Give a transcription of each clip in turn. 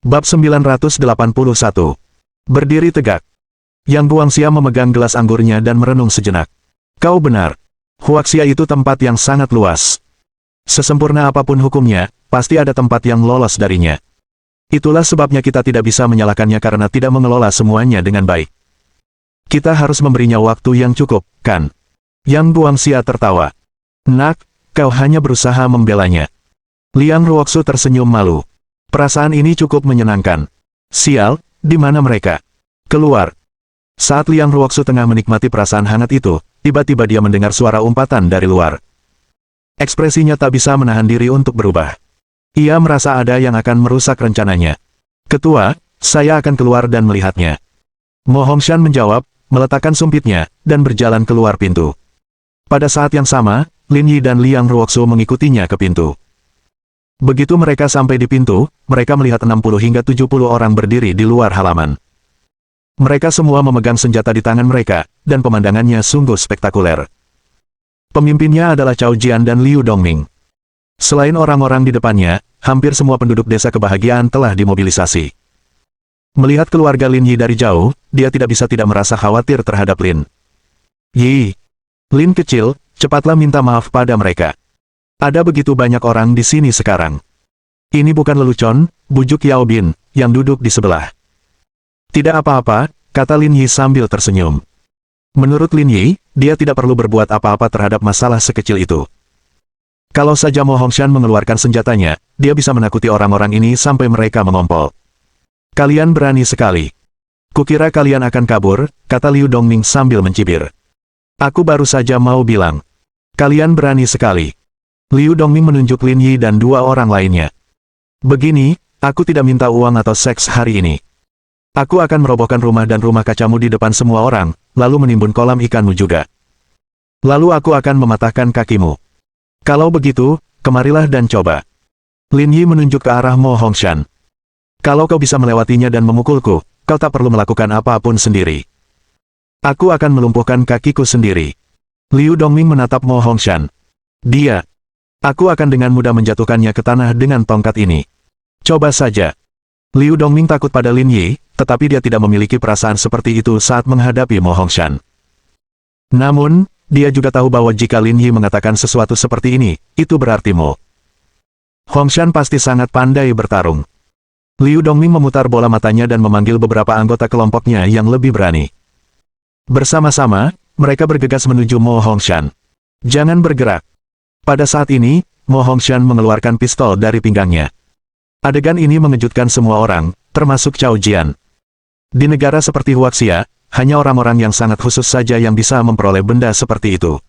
Bab 981. Berdiri tegak. Yang Guangxia memegang gelas anggurnya dan merenung sejenak. Kau benar. Huaxia itu tempat yang sangat luas. Sesempurna apapun hukumnya, pasti ada tempat yang lolos darinya. Itulah sebabnya kita tidak bisa menyalahkannya karena tidak mengelola semuanya dengan baik. Kita harus memberinya waktu yang cukup, kan? Yang Guangxia tertawa. Nak, kau hanya berusaha membelanya. Liang Ruoxu tersenyum malu. Perasaan ini cukup menyenangkan. Sial, di mana mereka? Keluar. Saat Liang Ruoxu tengah menikmati perasaan hangat itu, tiba-tiba dia mendengar suara umpatan dari luar. Ekspresinya tak bisa menahan diri untuk berubah. Ia merasa ada yang akan merusak rencananya. Ketua, saya akan keluar dan melihatnya. Mo Hongshan menjawab, meletakkan sumpitnya, dan berjalan keluar pintu. Pada saat yang sama, Lin Yi dan Liang Ruoxu mengikutinya ke pintu. Begitu mereka sampai di pintu, mereka melihat 60 hingga 70 orang berdiri di luar halaman. Mereka semua memegang senjata di tangan mereka, dan pemandangannya sungguh spektakuler. Pemimpinnya adalah Cao Jian dan Liu Dongming. Selain orang-orang di depannya, hampir semua penduduk desa kebahagiaan telah dimobilisasi. Melihat keluarga Lin Yi dari jauh, dia tidak bisa tidak merasa khawatir terhadap Lin Yi. Lin kecil, cepatlah minta maaf pada mereka. Ada begitu banyak orang di sini sekarang. Ini bukan lelucon, bujuk Yao Bin, yang duduk di sebelah. Tidak apa-apa, kata Lin Yi sambil tersenyum. Menurut Lin Yi, dia tidak perlu berbuat apa-apa terhadap masalah sekecil itu. Kalau saja Mo Hongshan mengeluarkan senjatanya, dia bisa menakuti orang-orang ini sampai mereka mengompol. Kalian berani sekali. Kukira kalian akan kabur, kata Liu Dongming sambil mencibir. Aku baru saja mau bilang. Kalian berani sekali. Liu Dongming menunjuk Lin Yi dan dua orang lainnya. Begini, aku tidak minta uang atau seks hari ini. Aku akan merobohkan rumah dan rumah kacamu di depan semua orang, lalu menimbun kolam ikanmu juga. Lalu aku akan mematahkan kakimu. Kalau begitu, kemarilah dan coba. Lin Yi menunjuk ke arah Mo Hongshan. Kalau kau bisa melewatinya dan memukulku, kau tak perlu melakukan apapun sendiri. Aku akan melumpuhkan kakiku sendiri. Liu Dongming menatap Mo Hongshan. Dia. Aku akan dengan mudah menjatuhkannya ke tanah dengan tongkat ini. Coba saja. Liu Dongming takut pada Lin Yi, tetapi dia tidak memiliki perasaan seperti itu saat menghadapi Mo Hongshan. Namun, dia juga tahu bahwa jika Lin Yi mengatakan sesuatu seperti ini, itu berarti Mo Hongshan pasti sangat pandai bertarung. Liu Dongming memutar bola matanya dan memanggil beberapa anggota kelompoknya yang lebih berani. Bersama-sama, mereka bergegas menuju Mo Hongshan. Jangan bergerak. Pada saat ini, Mo Hongshan mengeluarkan pistol dari pinggangnya. Adegan ini mengejutkan semua orang, termasuk Cao Jian. Di negara seperti Huaxia, hanya orang-orang yang sangat khusus saja yang bisa memperoleh benda seperti itu.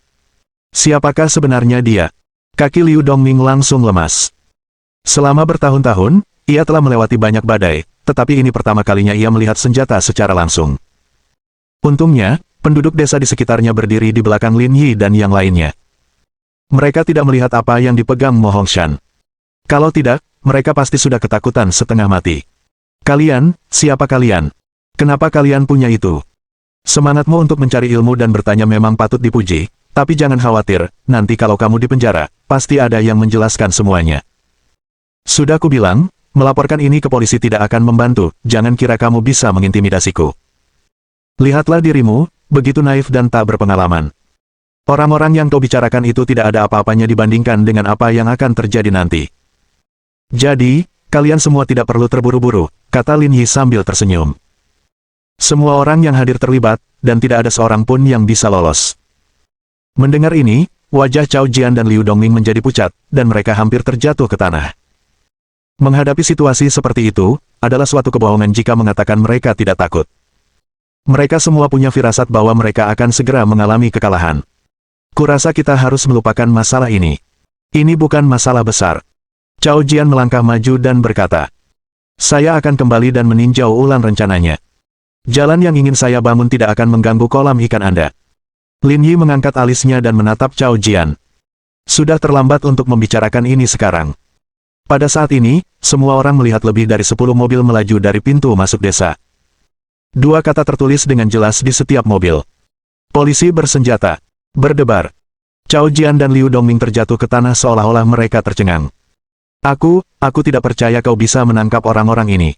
Siapakah sebenarnya dia? Kaki Liu Dongming langsung lemas. Selama bertahun-tahun, ia telah melewati banyak badai, tetapi ini pertama kalinya ia melihat senjata secara langsung. Untungnya, penduduk desa di sekitarnya berdiri di belakang Lin Yi dan yang lainnya. Mereka tidak melihat apa yang dipegang Mo Hongshan. Kalau tidak, mereka pasti sudah ketakutan setengah mati. Kalian, siapa kalian? Kenapa kalian punya itu? Semangatmu untuk mencari ilmu dan bertanya memang patut dipuji, tapi jangan khawatir, nanti kalau kamu di penjara, pasti ada yang menjelaskan semuanya. Sudah kubilang, melaporkan ini ke polisi tidak akan membantu, jangan kira kamu bisa mengintimidasiku. Lihatlah dirimu, begitu naif dan tak berpengalaman. Orang-orang yang kau bicarakan itu tidak ada apa-apanya dibandingkan dengan apa yang akan terjadi nanti. Jadi, kalian semua tidak perlu terburu-buru, kata Lin Yi sambil tersenyum. Semua orang yang hadir terlibat, dan tidak ada seorang pun yang bisa lolos. Mendengar ini, wajah Cao Jian dan Liu Dongming menjadi pucat, dan mereka hampir terjatuh ke tanah. Menghadapi situasi seperti itu, adalah suatu kebohongan jika mengatakan mereka tidak takut. Mereka semua punya firasat bahwa mereka akan segera mengalami kekalahan. Kurasa kita harus melupakan masalah ini. Ini bukan masalah besar. Cao Jian melangkah maju dan berkata, saya akan kembali dan meninjau ulang rencananya. Jalan yang ingin saya bangun tidak akan mengganggu kolam ikan Anda. Lin Yi mengangkat alisnya dan menatap Cao Jian. Sudah terlambat untuk membicarakan ini sekarang. Pada saat ini, semua orang melihat lebih dari 10 mobil melaju dari pintu masuk desa. Dua kata tertulis dengan jelas di setiap mobil. Polisi bersenjata. Berdebar. Cao Jian dan Liu Dongming terjatuh ke tanah seolah-olah mereka tercengang. Aku tidak percaya kau bisa menangkap orang-orang ini.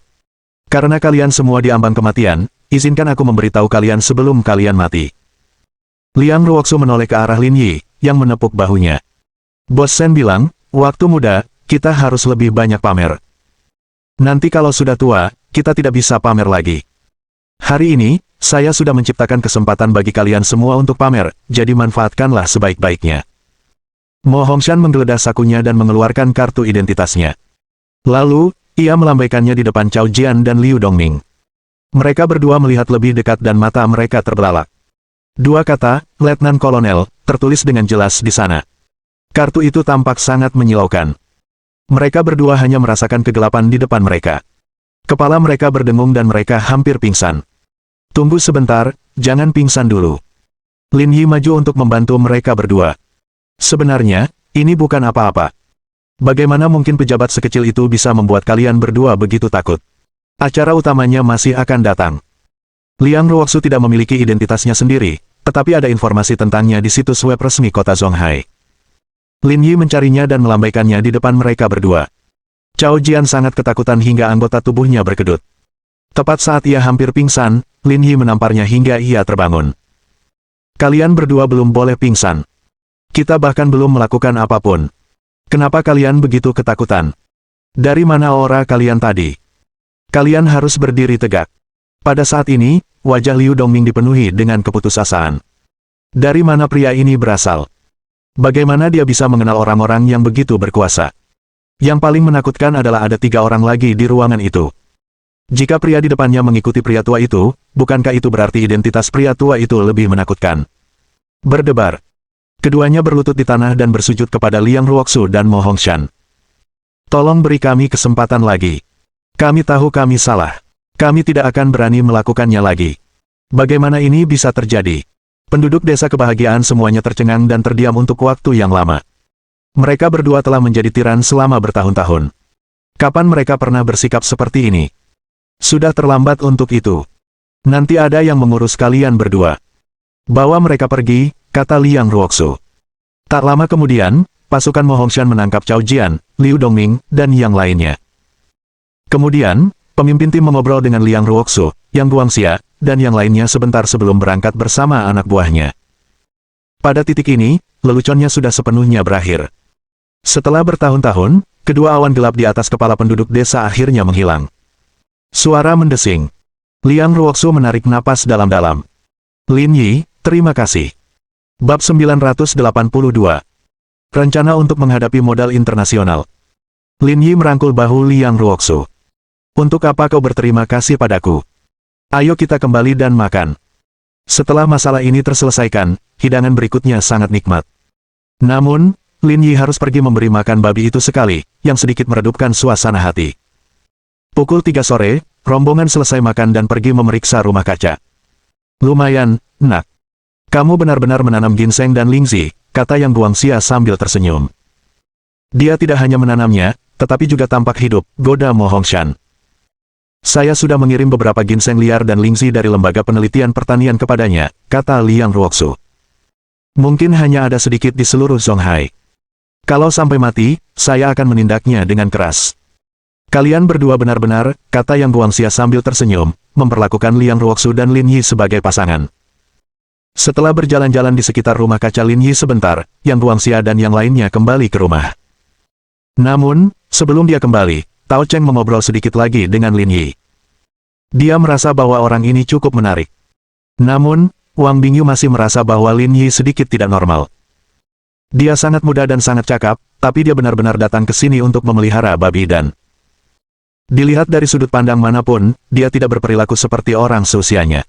Karena kalian semua diambang kematian, izinkan aku memberitahu kalian sebelum kalian mati. Liang Ruoxu menoleh ke arah Lin Yi, yang menepuk bahunya. Bos Shen bilang, waktu muda, kita harus lebih banyak pamer. Nanti kalau sudah tua, kita tidak bisa pamer lagi. Hari ini, saya sudah menciptakan kesempatan bagi kalian semua untuk pamer, jadi manfaatkanlah sebaik-baiknya. Mo Hongshan menggeledah sakunya dan mengeluarkan kartu identitasnya. Lalu, ia melambaikannya di depan Cao Jian dan Liu Dongming. Mereka berdua melihat lebih dekat dan mata mereka terbelalak. Dua kata, Letnan Kolonel, tertulis dengan jelas di sana. Kartu itu tampak sangat menyilaukan. Mereka berdua hanya merasakan kegelapan di depan mereka. Kepala mereka berdengung dan mereka hampir pingsan. Tunggu sebentar, jangan pingsan dulu. Lin Yi maju untuk membantu mereka berdua. Sebenarnya, ini bukan apa-apa. Bagaimana mungkin pejabat sekecil itu bisa membuat kalian berdua begitu takut? Acara utamanya masih akan datang. Liang Ruoxu tidak memiliki identitasnya sendiri, tetapi ada informasi tentangnya di situs web resmi kota Zonghai. Lin Yi mencarinya dan melambaikannya di depan mereka berdua. Cao Jian sangat ketakutan hingga anggota tubuhnya berkedut. Tepat saat ia hampir pingsan, Lin Yi menamparnya hingga ia terbangun. Kalian berdua belum boleh pingsan. Kita bahkan belum melakukan apapun. Kenapa kalian begitu ketakutan? Dari mana aura kalian tadi? Kalian harus berdiri tegak. Pada saat ini, wajah Liu Dongming dipenuhi dengan keputusasaan. Dari mana pria ini berasal? Bagaimana dia bisa mengenal orang-orang yang begitu berkuasa? Yang paling menakutkan adalah ada 3 orang lagi di ruangan itu. Jika pria di depannya mengikuti pria tua itu, bukankah itu berarti identitas pria tua itu lebih menakutkan? Berdebar. Keduanya berlutut di tanah dan bersujud kepada Liang Ruoxu dan Mo Hongshan. Tolong beri kami kesempatan lagi. Kami tahu kami salah. Kami tidak akan berani melakukannya lagi. Bagaimana ini bisa terjadi? Penduduk desa kebahagiaan semuanya tercengang dan terdiam untuk waktu yang lama. Mereka berdua telah menjadi tiran selama bertahun-tahun. Kapan mereka pernah bersikap seperti ini? Sudah terlambat untuk itu. Nanti ada yang mengurus kalian berdua. Bawa mereka pergi, kata Liang Ruoxu. Tak lama kemudian, pasukan Mo Hongshan menangkap Cao Jian, Liu Dongming, dan yang lainnya. Kemudian, pemimpin tim mengobrol dengan Liang Ruoxu, Yang Guangxia, dan yang lainnya sebentar sebelum berangkat bersama anak buahnya. Pada titik ini, leluconnya sudah sepenuhnya berakhir. Setelah bertahun-tahun, kedua awan gelap di atas kepala penduduk desa akhirnya menghilang. Suara mendesing. Liang Ruoxu menarik napas dalam-dalam. Lin Yi, terima kasih. Bab 982. Rencana untuk menghadapi modal internasional. Lin Yi merangkul bahu Liang Ruoxu. Untuk apa kau berterima kasih padaku? Ayo kita kembali dan makan. Setelah masalah ini terselesaikan, hidangan berikutnya sangat nikmat. Namun, Lin Yi harus pergi memberi makan babi itu sekali, yang sedikit meredupkan suasana hati. Pukul 3 sore, rombongan selesai makan dan pergi memeriksa rumah kaca. Lumayan, nak. Kamu benar-benar menanam ginseng dan lingzi, kata Yang Guangxia sambil tersenyum. Dia tidak hanya menanamnya, tetapi juga tampak hidup, goda Mo Hongshan. Saya sudah mengirim beberapa ginseng liar dan lingzi dari lembaga penelitian pertanian kepadanya, kata Liang Ruoxu. Mungkin hanya ada sedikit di seluruh Zonghai. Kalau sampai mati, saya akan menindaknya dengan keras. Kalian berdua benar-benar, kata Yang Guangxia sambil tersenyum, memperlakukan Liang Ruoxu dan Lin Yi sebagai pasangan. Setelah berjalan-jalan di sekitar rumah kaca Lin Yi sebentar, Yang Guangxia dan yang lainnya kembali ke rumah. Namun, sebelum dia kembali, Tao Cheng mengobrol sedikit lagi dengan Lin Yi. Dia merasa bahwa orang ini cukup menarik. Namun, Wang Bingyu masih merasa bahwa Lin Yi sedikit tidak normal. Dia sangat muda dan sangat cakap, tapi dia benar-benar datang ke sini untuk memelihara babi dan... Dilihat dari sudut pandang manapun, dia tidak berperilaku seperti orang seusianya.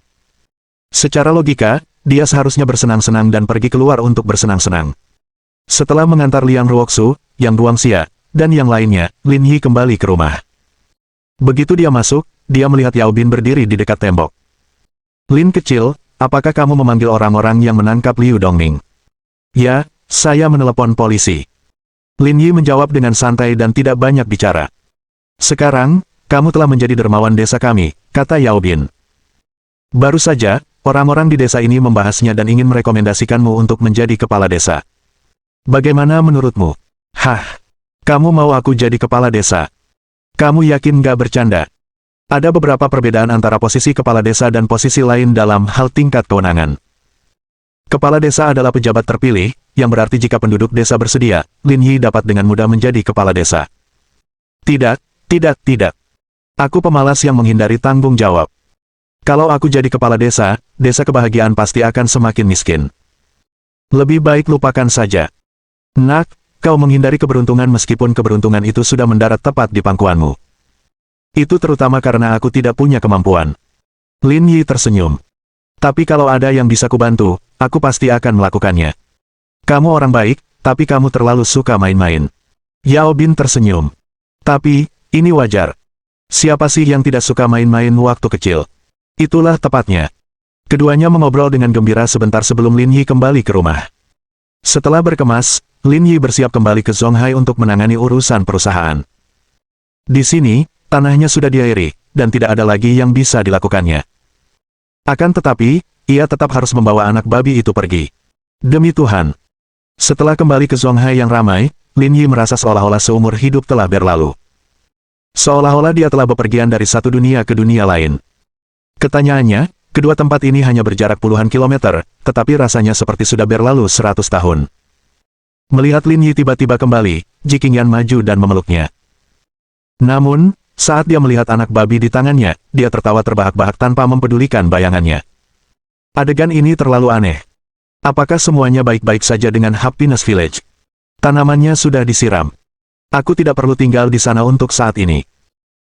Secara logika, dia seharusnya bersenang-senang dan pergi keluar untuk bersenang-senang. Setelah mengantar Liang Ruoxu, Yang Guangxia, dan yang lainnya, Lin Yi kembali ke rumah. Begitu dia masuk, dia melihat Yao Bin berdiri di dekat tembok. Lin kecil, apakah kamu memanggil orang-orang yang menangkap Liu Dongming? Ya, saya menelepon polisi. Lin Yi menjawab dengan santai dan tidak banyak bicara. Sekarang, kamu telah menjadi dermawan desa kami, kata Yao Bin. Baru saja, orang-orang di desa ini membahasnya dan ingin merekomendasikanmu untuk menjadi kepala desa. Bagaimana menurutmu? Hah, kamu mau aku jadi kepala desa? Kamu yakin gak bercanda? Ada beberapa perbedaan antara posisi kepala desa dan posisi lain dalam hal tingkat kewenangan. Kepala desa adalah pejabat terpilih, yang berarti jika penduduk desa bersedia, Lin Yi dapat dengan mudah menjadi kepala desa. Tidak, tidak. Aku pemalas yang menghindari tanggung jawab. Kalau aku jadi kepala desa, desa kebahagiaan pasti akan semakin miskin. Lebih baik lupakan saja. Nak, kau menghindari keberuntungan meskipun keberuntungan itu sudah mendarat tepat di pangkuanmu. Itu terutama karena aku tidak punya kemampuan. Lin Yi tersenyum. Tapi kalau ada yang bisa kubantu, aku pasti akan melakukannya. Kamu orang baik, tapi kamu terlalu suka main-main. Yao Bin tersenyum. Tapi, ini wajar. Siapa sih yang tidak suka main-main waktu kecil? Itulah tepatnya. Keduanya mengobrol dengan gembira sebentar sebelum Lin Yi kembali ke rumah. Setelah berkemas, Lin Yi bersiap kembali ke Zonghai untuk menangani urusan perusahaan. Di sini, tanahnya sudah diairi, dan tidak ada lagi yang bisa dilakukannya. Akan tetapi, ia tetap harus membawa anak babi itu pergi. Demi Tuhan. Setelah kembali ke Zonghai yang ramai, Lin Yi merasa seolah-olah seumur hidup telah berlalu. Seolah-olah dia telah bepergian dari satu dunia ke dunia lain. Ketanyaannya, kedua tempat ini hanya berjarak puluhan kilometer, tetapi rasanya seperti sudah berlalu 100 tahun. Melihat Lin Yi tiba-tiba kembali, Ji Qingyan maju dan memeluknya. Namun, saat dia melihat anak babi di tangannya, dia tertawa terbahak-bahak tanpa mempedulikan bayangannya. Adegan ini terlalu aneh. Apakah semuanya baik-baik saja dengan Happiness Village? Tanamannya sudah disiram. Aku tidak perlu tinggal di sana untuk saat ini.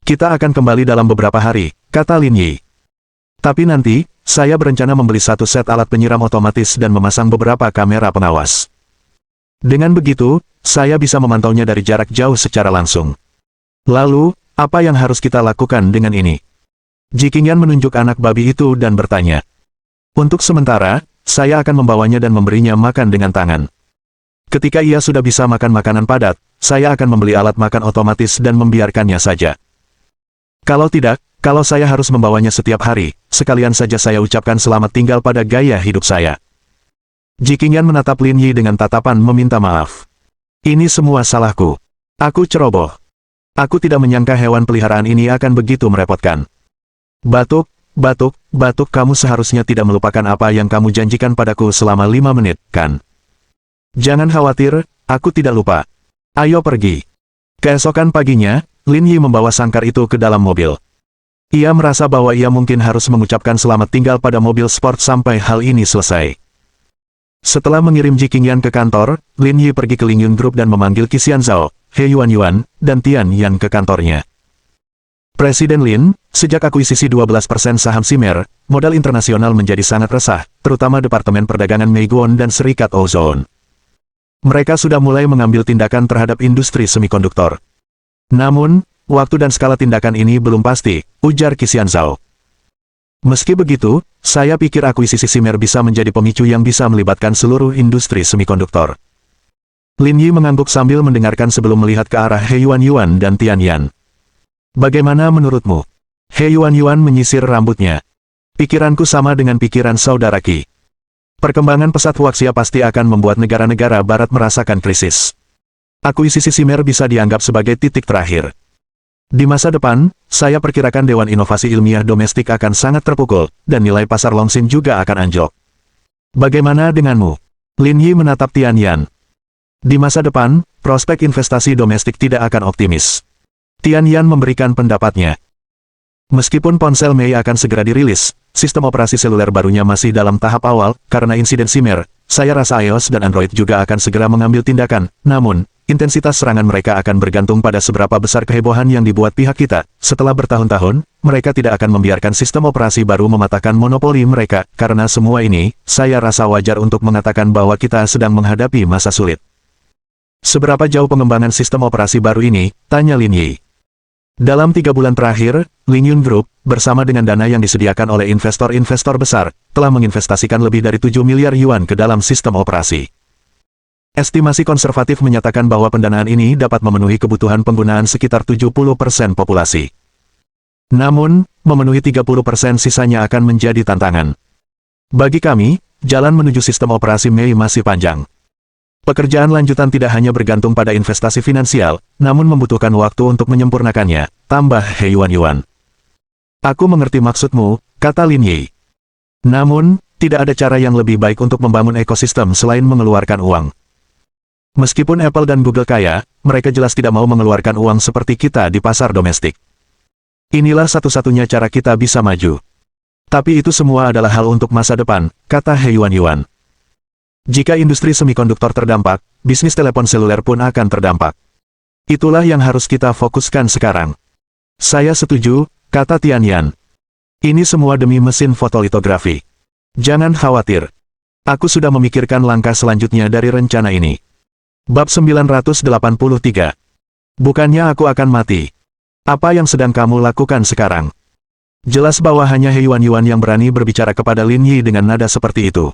Kita akan kembali dalam beberapa hari, kata Lin Yi. Tapi nanti, saya berencana membeli satu set alat penyiram otomatis dan memasang beberapa kamera pengawas. Dengan begitu, saya bisa memantaunya dari jarak jauh secara langsung. Lalu, apa yang harus kita lakukan dengan ini? Ji Qingyan menunjuk anak babi itu dan bertanya. Untuk sementara, saya akan membawanya dan memberinya makan dengan tangan. Ketika ia sudah bisa makan makanan padat, saya akan membeli alat makan otomatis dan membiarkannya saja. Kalau tidak, kalau saya harus membawanya setiap hari, sekalian saja saya ucapkan selamat tinggal pada gaya hidup saya. Ji Qingyan menatap Lin Yi dengan tatapan meminta maaf. Ini semua salahku. Aku ceroboh. Aku tidak menyangka hewan peliharaan ini akan begitu merepotkan. Batuk, kamu seharusnya tidak melupakan apa yang kamu janjikan padaku selama 5 menit, kan? Jangan khawatir, aku tidak lupa. Ayo pergi. Keesokan paginya, Lin Yi membawa sangkar itu ke dalam mobil. Ia merasa bahwa ia mungkin harus mengucapkan selamat tinggal pada mobil sport sampai hal ini selesai. Setelah mengirim Ji Qingyan ke kantor, Lin Yi pergi ke Lingyun Group dan memanggil Qi Xianzhao, He Yuan, dan Tian Yan ke kantornya. Presiden Lin, sejak akuisisi 12% saham Simer, modal internasional menjadi sangat resah, terutama Departemen Perdagangan Meiguan dan Serikat Ozone. Mereka sudah mulai mengambil tindakan terhadap industri semikonduktor. Namun, waktu dan skala tindakan ini belum pasti, ujar Qi Xianzhao. Meski begitu, saya pikir akuisisi Simer bisa menjadi pemicu yang bisa melibatkan seluruh industri semikonduktor. Lin Yi mengangguk sambil mendengarkan sebelum melihat ke arah He Yuan dan Tian Yan. Bagaimana menurutmu? He Yuan menyisir rambutnya. Pikiranku sama dengan pikiran saudara Qi. Perkembangan pesat Huaxia pasti akan membuat negara-negara barat merasakan krisis. Akuisisi Simer bisa dianggap sebagai titik terakhir. Di masa depan, saya perkirakan Dewan Inovasi Ilmiah Domestik akan sangat terpukul, dan nilai pasar Longxin juga akan anjlok. Bagaimana denganmu? Lin Yi menatap Tian Yan. Di masa depan, prospek investasi domestik tidak akan optimis. Tian Yan memberikan pendapatnya. Meskipun ponsel Mei akan segera dirilis, sistem operasi seluler barunya masih dalam tahap awal, karena insiden Simer, saya rasa iOS dan Android juga akan segera mengambil tindakan, namun, intensitas serangan mereka akan bergantung pada seberapa besar kehebohan yang dibuat pihak kita. Setelah bertahun-tahun, mereka tidak akan membiarkan sistem operasi baru mematahkan monopoli mereka. Karena semua ini, saya rasa wajar untuk mengatakan bahwa kita sedang menghadapi masa sulit. Seberapa jauh pengembangan sistem operasi baru ini? Tanya Lin Yi. Dalam 3 bulan terakhir, Lingyun Group, bersama dengan dana yang disediakan oleh investor-investor besar, telah menginvestasikan lebih dari 7 miliar yuan ke dalam sistem operasi. Estimasi konservatif menyatakan bahwa pendanaan ini dapat memenuhi kebutuhan penggunaan sekitar 70% populasi. Namun, memenuhi 30% sisanya akan menjadi tantangan. Bagi kami, jalan menuju sistem operasi Mei masih panjang. Pekerjaan lanjutan tidak hanya bergantung pada investasi finansial, namun membutuhkan waktu untuk menyempurnakannya, tambah He Yuan. Aku mengerti maksudmu, kata Lin Yi. Namun, tidak ada cara yang lebih baik untuk membangun ekosistem selain mengeluarkan uang. Meskipun Apple dan Google kaya, mereka jelas tidak mau mengeluarkan uang seperti kita di pasar domestik. Inilah satu-satunya cara kita bisa maju. Tapi itu semua adalah hal untuk masa depan, kata He Yuan. Jika industri semikonduktor terdampak, bisnis telepon seluler pun akan terdampak. Itulah yang harus kita fokuskan sekarang. Saya setuju, kata Tianyan. Ini semua demi mesin fotolitografi. Jangan khawatir. Aku sudah memikirkan langkah selanjutnya dari rencana ini. Bab 983. Bukannya aku akan mati. Apa yang sedang kamu lakukan sekarang? Jelas bahwa hanya He Yuan yang berani berbicara kepada Lin Yi dengan nada seperti itu.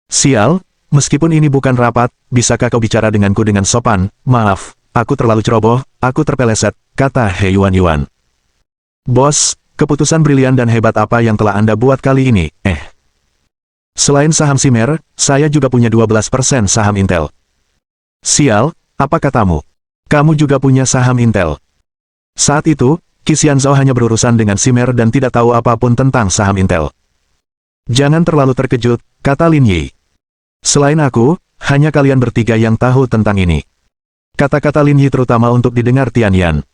Sial, meskipun ini bukan rapat, bisakah kau bicara denganku dengan sopan? Maaf, aku terlalu ceroboh, aku terpeleset, kata He Yuan. Bos, keputusan brilian dan hebat apa yang telah Anda buat kali ini, Selain saham Simer, saya juga punya 12% saham Intel. Sial, apa katamu? Kamu juga punya saham Intel. Saat itu, Qi Xianzhao hanya berurusan dengan Simer dan tidak tahu apapun tentang saham Intel. Jangan terlalu terkejut, kata Lin Yi. Selain aku, hanya kalian bertiga yang tahu tentang ini. Kata-kata Lin Yi terutama untuk didengar Tianyan.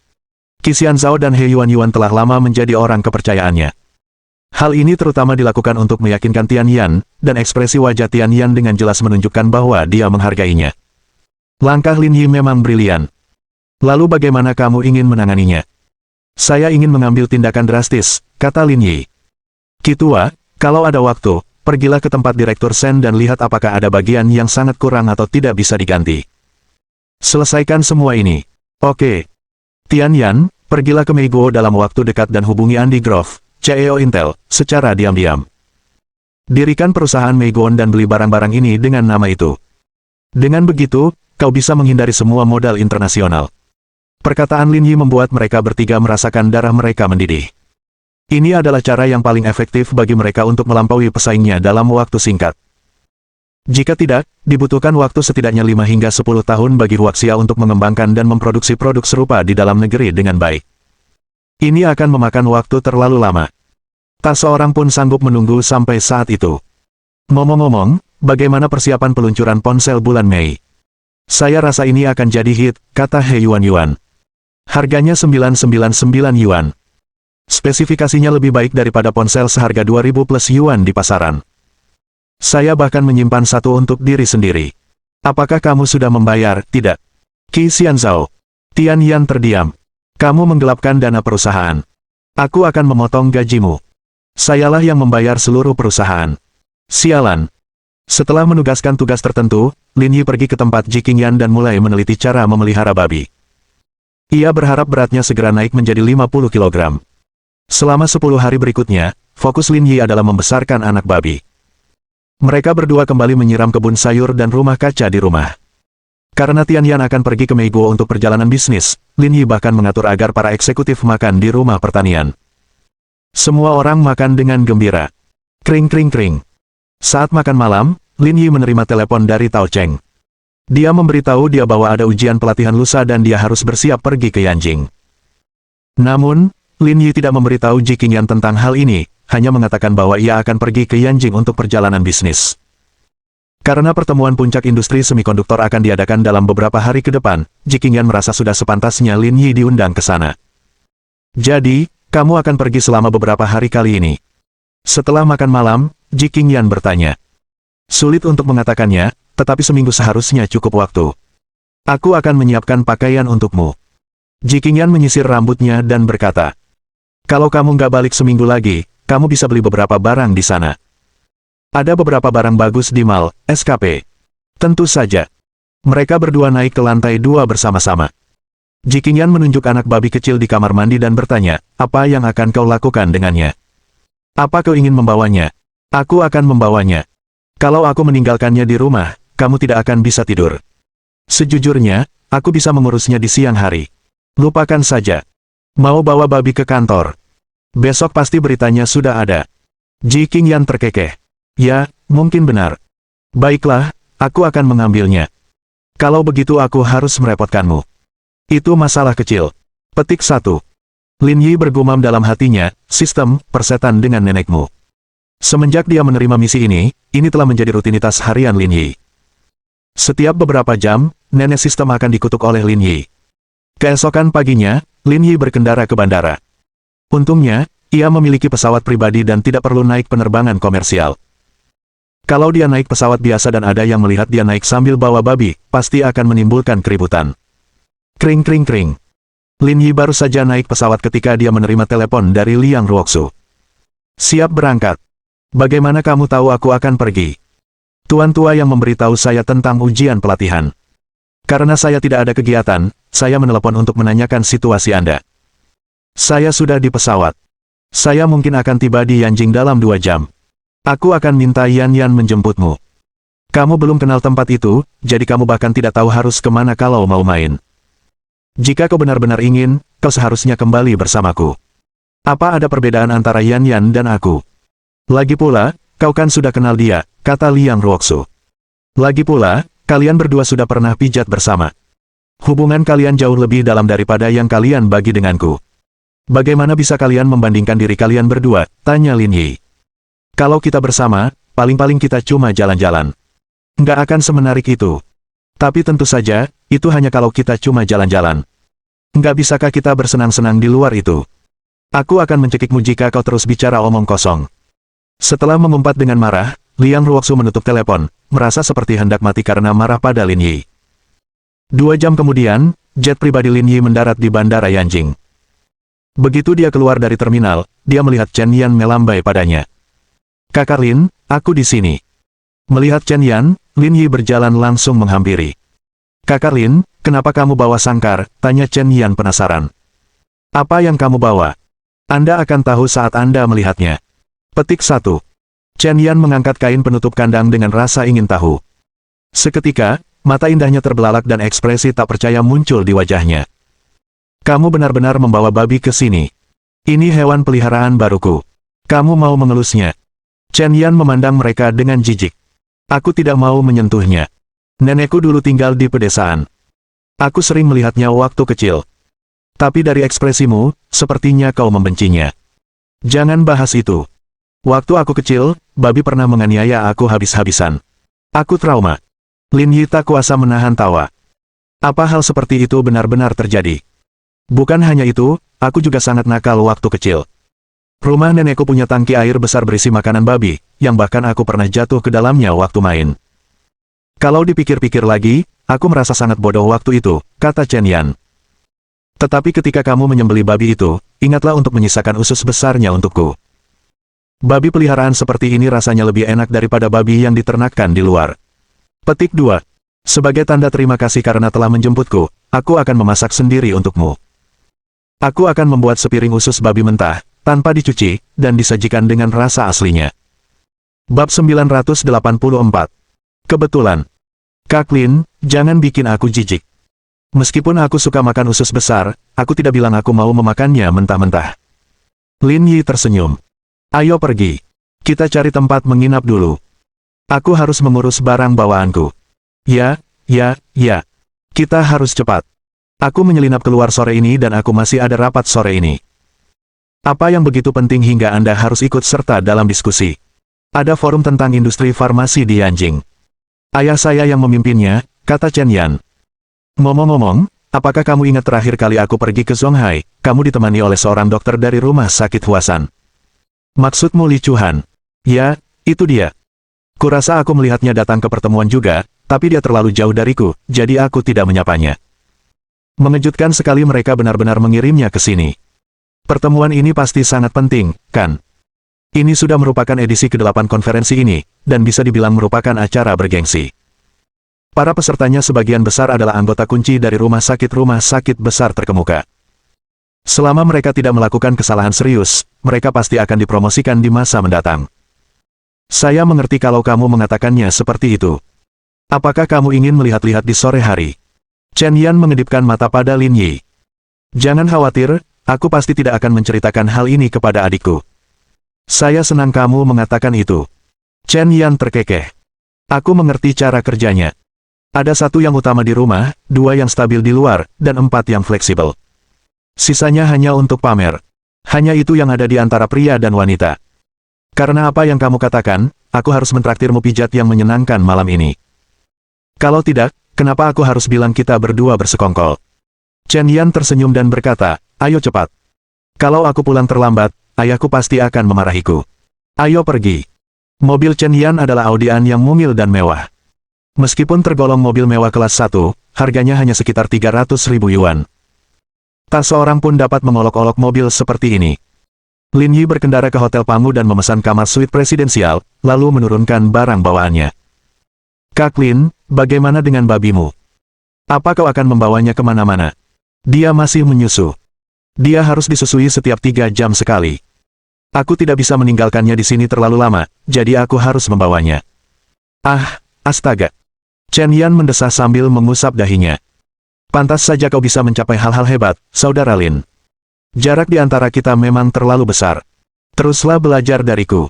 Qi Xianzhao dan He Yuan telah lama menjadi orang kepercayaannya. Hal ini terutama dilakukan untuk meyakinkan Tianyan, dan ekspresi wajah Tianyan dengan jelas menunjukkan bahwa dia menghargainya. Langkah Lin Yi memang brilian. Lalu bagaimana kamu ingin menanganinya? Saya ingin mengambil tindakan drastis, kata Lin Yi. Qi Tua, kalau ada waktu, pergilah ke tempat Direktur Shen dan lihat apakah ada bagian yang sangat kurang atau tidak bisa diganti. Selesaikan semua ini. Oke. Tianyan, pergilah ke Meiguo dalam waktu dekat dan hubungi Andy Grove, CEO Intel, secara diam-diam. Dirikan perusahaan Meiguo dan beli barang-barang ini dengan nama itu. Dengan begitu, kau bisa menghindari semua modal internasional. Perkataan Lin Yi membuat mereka bertiga merasakan darah mereka mendidih. Ini adalah cara yang paling efektif bagi mereka untuk melampaui pesaingnya dalam waktu singkat. Jika tidak, dibutuhkan waktu setidaknya 5 hingga 10 tahun bagi Huaxia untuk mengembangkan dan memproduksi produk serupa di dalam negeri dengan baik. Ini akan memakan waktu terlalu lama. Tak seorang pun sanggup menunggu sampai saat itu. Ngomong-ngomong, bagaimana persiapan peluncuran ponsel bulan Mei? Saya rasa ini akan jadi hit, kata He Yuan. Harganya 999 yuan. Spesifikasinya lebih baik daripada ponsel seharga 2000 plus yuan di pasaran. Saya bahkan menyimpan satu untuk diri sendiri. Apakah kamu sudah membayar? Tidak. Qi Xianzhao. Tianyan terdiam. Kamu menggelapkan dana perusahaan. Aku akan memotong gajimu. Sayalah yang membayar seluruh perusahaan. Sialan. Setelah menugaskan tugas tertentu, Lin Yi pergi ke tempat Ji Qingyan dan mulai meneliti cara memelihara babi. Ia berharap beratnya segera naik menjadi 50 kg. Selama 10 hari berikutnya, fokus Lin Yi adalah membesarkan anak babi. Mereka berdua kembali menyiram kebun sayur dan rumah kaca di rumah. Karena Tianyan akan pergi ke Meiguo untuk perjalanan bisnis, Lin Yi bahkan mengatur agar para eksekutif makan di rumah pertanian. Semua orang makan dengan gembira. Kring kring kring. Saat makan malam, Lin Yi menerima telepon dari Tao Cheng. Dia memberitahu dia bahwa ada ujian pelatihan lusa dan dia harus bersiap pergi ke Yanjing. Namun, Lin Yi tidak memberitahu Ji Qingyan tentang hal ini, hanya mengatakan bahwa ia akan pergi ke Yanjing untuk perjalanan bisnis. Karena pertemuan puncak industri semikonduktor akan diadakan dalam beberapa hari ke depan, Ji Qingyan merasa sudah sepantasnya Lin Yi diundang ke sana. Jadi, kamu akan pergi selama beberapa hari kali ini. Setelah makan malam, Ji Qingyan bertanya. Sulit untuk mengatakannya, tetapi seminggu seharusnya cukup waktu. Aku akan menyiapkan pakaian untukmu. Ji Qingyan menyisir rambutnya dan berkata, kalau kamu nggak balik seminggu lagi, kamu bisa beli beberapa barang di sana. Ada beberapa barang bagus di mall, SKP. Tentu saja. Mereka berdua naik ke lantai 2 bersama-sama. Ji Qingyan menunjuk anak babi kecil di kamar mandi dan bertanya, apa yang akan kau lakukan dengannya? Apa kau ingin membawanya? Aku akan membawanya. Kalau aku meninggalkannya di rumah, kamu tidak akan bisa tidur. Sejujurnya, aku bisa mengurusnya di siang hari. Lupakan saja. Mau bawa babi ke kantor. Besok pasti beritanya sudah ada. Ji Qingyan terkekeh. Ya, mungkin benar. Baiklah, aku akan mengambilnya. Kalau begitu aku harus merepotkanmu. Itu masalah kecil. Petik 1. Lin Yi bergumam dalam hatinya, sistem, persetan dengan nenekmu. Semenjak dia menerima misi ini telah menjadi rutinitas harian Lin Yi. Setiap beberapa jam, nenek sistem akan dikutuk oleh Lin Yi. Keesokan paginya, Lin Yi berkendara ke bandara. Untungnya, ia memiliki pesawat pribadi dan tidak perlu naik penerbangan komersial. Kalau dia naik pesawat biasa dan ada yang melihat dia naik sambil bawa babi, pasti akan menimbulkan keributan. Kring kring kring. Lin Yi baru saja naik pesawat ketika dia menerima telepon dari Liang Ruoxu. Siap berangkat. Bagaimana kamu tahu aku akan pergi? Tuan tua yang memberitahu saya tentang ujian pelatihan. Karena saya tidak ada kegiatan, saya menelepon untuk menanyakan situasi Anda. Saya sudah di pesawat. Saya mungkin akan tiba di Yanjing dalam 2 jam. Aku akan minta Yan Yan menjemputmu. Kamu belum kenal tempat itu, jadi kamu bahkan tidak tahu harus kemana kalau mau main. Jika kau benar-benar ingin, kau seharusnya kembali bersamaku. Apa ada perbedaan antara Yan Yan dan aku? Lagi pula, kau kan sudah kenal dia, kata Liang Ruoxu. Lagi pula, kalian berdua sudah pernah pijat bersama. Hubungan kalian jauh lebih dalam daripada yang kalian bagi denganku. Bagaimana bisa kalian membandingkan diri kalian berdua? Tanya Lin Yi. Kalau kita bersama, paling-paling kita cuma jalan-jalan. Nggak akan semenarik itu. Tapi tentu saja, itu hanya kalau kita cuma jalan-jalan. Nggak bisakah kita bersenang-senang di luar itu? Aku akan mencekikmu jika kau terus bicara omong kosong. Setelah mengumpat dengan marah, Liang Ruoxu menutup telepon, merasa seperti hendak mati karena marah pada Lin Yi. 2 jam kemudian, jet pribadi Lin Yi mendarat di bandara Yanjing. Begitu dia keluar dari terminal, dia melihat Chen Yan melambai padanya. Kakak Lin, aku di sini. Melihat Chen Yan, Lin Yi berjalan langsung menghampiri. Kakak Lin, kenapa kamu bawa sangkar? Tanya Chen Yan penasaran. Apa yang kamu bawa? Anda akan tahu saat Anda melihatnya. Petik 1. Chen Yan mengangkat kain penutup kandang dengan rasa ingin tahu. Seketika, mata indahnya terbelalak dan ekspresi tak percaya muncul di wajahnya. Kamu benar-benar membawa babi ke sini. Ini hewan peliharaan baruku. Kamu mau mengelusnya? Chen Yan memandang mereka dengan jijik. Aku tidak mau menyentuhnya. Nenekku dulu tinggal di pedesaan. Aku sering melihatnya waktu kecil. Tapi dari ekspresimu, sepertinya kau membencinya. Jangan bahas itu. Waktu aku kecil, babi pernah menganiaya aku habis-habisan. Aku trauma. Lin Yi tak kuasa menahan tawa. Apa hal seperti itu benar-benar terjadi? Bukan hanya itu, aku juga sangat nakal waktu kecil. Rumah nenekku punya tangki air besar berisi makanan babi, yang bahkan aku pernah jatuh ke dalamnya waktu main. Kalau dipikir-pikir lagi, aku merasa sangat bodoh waktu itu, kata Chen Yan. Tetapi ketika kamu menyembelih babi itu, ingatlah untuk menyisakan usus besarnya untukku. Babi peliharaan seperti ini rasanya lebih enak daripada babi yang diternakkan di luar. Petik 2. Sebagai tanda terima kasih karena telah menjemputku, aku akan memasak sendiri untukmu. Aku akan membuat sepiring usus babi mentah, tanpa dicuci, dan disajikan dengan rasa aslinya. Bab 984. Kebetulan. Kak Lin, jangan bikin aku jijik. Meskipun aku suka makan usus besar, aku tidak bilang aku mau memakannya mentah-mentah. Lin Yi tersenyum. Ayo pergi. Kita cari tempat menginap dulu. Aku harus mengurus barang bawaanku. Ya. Kita harus cepat. Aku menyelinap keluar sore ini dan aku masih ada rapat sore ini. Apa yang begitu penting hingga Anda harus ikut serta dalam diskusi? Ada forum tentang industri farmasi di Yanjing. Ayah saya yang memimpinnya, kata Chen Yan. Ngomong-ngomong, apakah kamu ingat terakhir kali aku pergi ke Zonghai, kamu ditemani oleh seorang dokter dari rumah sakit Huasan? Maksudmu Li Chuhan? Ya, itu dia. Kurasa aku melihatnya datang ke pertemuan juga, tapi dia terlalu jauh dariku, jadi aku tidak menyapanya. Mengejutkan sekali mereka benar-benar mengirimnya ke sini. Pertemuan ini pasti sangat penting, kan? Ini sudah merupakan edisi ke-8 konferensi ini, dan bisa dibilang merupakan acara bergengsi. Para pesertanya sebagian besar adalah anggota kunci dari rumah sakit besar terkemuka. Selama mereka tidak melakukan kesalahan serius, mereka pasti akan dipromosikan di masa mendatang. Saya mengerti kalau kamu mengatakannya seperti itu. Apakah kamu ingin melihat-lihat di sore hari? Chen Yan mengedipkan mata pada Lin Yi. Jangan khawatir, aku pasti tidak akan menceritakan hal ini kepada adikku. Saya senang kamu mengatakan itu. Chen Yan terkekeh. Aku mengerti cara kerjanya. Ada 1 yang utama di rumah, 2 yang stabil di luar, dan 4 yang fleksibel. Sisanya hanya untuk pamer. Hanya itu yang ada di antara pria dan wanita. Karena apa yang kamu katakan, aku harus mentraktirmu pijat yang menyenangkan malam ini. Kalau tidak, kenapa aku harus bilang kita berdua bersekongkol? Chen Yan tersenyum dan berkata, ayo cepat. Kalau aku pulang terlambat, ayahku pasti akan memarahiku. Ayo pergi. Mobil Chen Yan adalah Audian yang mungil dan mewah. Meskipun tergolong mobil mewah kelas 1, harganya hanya sekitar 300.000 yuan. Tak seorang pun dapat mengolok-olok mobil seperti ini. Lin Yi berkendara ke hotel Pangu dan memesan kamar suite presidensial, lalu menurunkan barang bawaannya. Kak Lin, bagaimana dengan babimu? Apa kau akan membawanya kemana-mana? Dia masih menyusu. Dia harus disusui setiap 3 jam sekali. Aku tidak bisa meninggalkannya di sini terlalu lama, jadi aku harus membawanya. Ah, astaga. Chen Yan mendesah sambil mengusap dahinya. Pantas saja kau bisa mencapai hal-hal hebat, saudara Lin. Jarak di antara kita memang terlalu besar. Teruslah belajar dariku.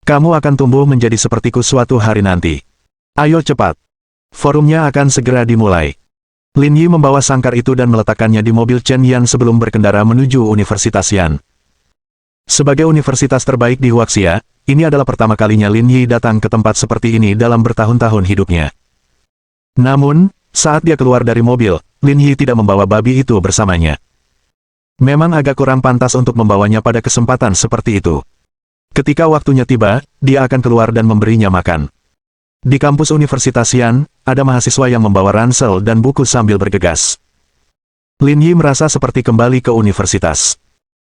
Kamu akan tumbuh menjadi sepertiku suatu hari nanti. Ayo cepat. Forumnya akan segera dimulai. Lin Yi membawa sangkar itu dan meletakkannya di mobil Chen Yan sebelum berkendara menuju Universitas Yan. Sebagai universitas terbaik di Huaxia, ini adalah pertama kalinya Lin Yi datang ke tempat seperti ini dalam bertahun-tahun hidupnya. Namun, saat dia keluar dari mobil, Lin Yi tidak membawa babi itu bersamanya. Memang agak kurang pantas untuk membawanya pada kesempatan seperti itu. Ketika waktunya tiba, dia akan keluar dan memberinya makan. Di kampus Universitas Yan, ada mahasiswa yang membawa ransel dan buku sambil bergegas. Lin Yi merasa seperti kembali ke universitas.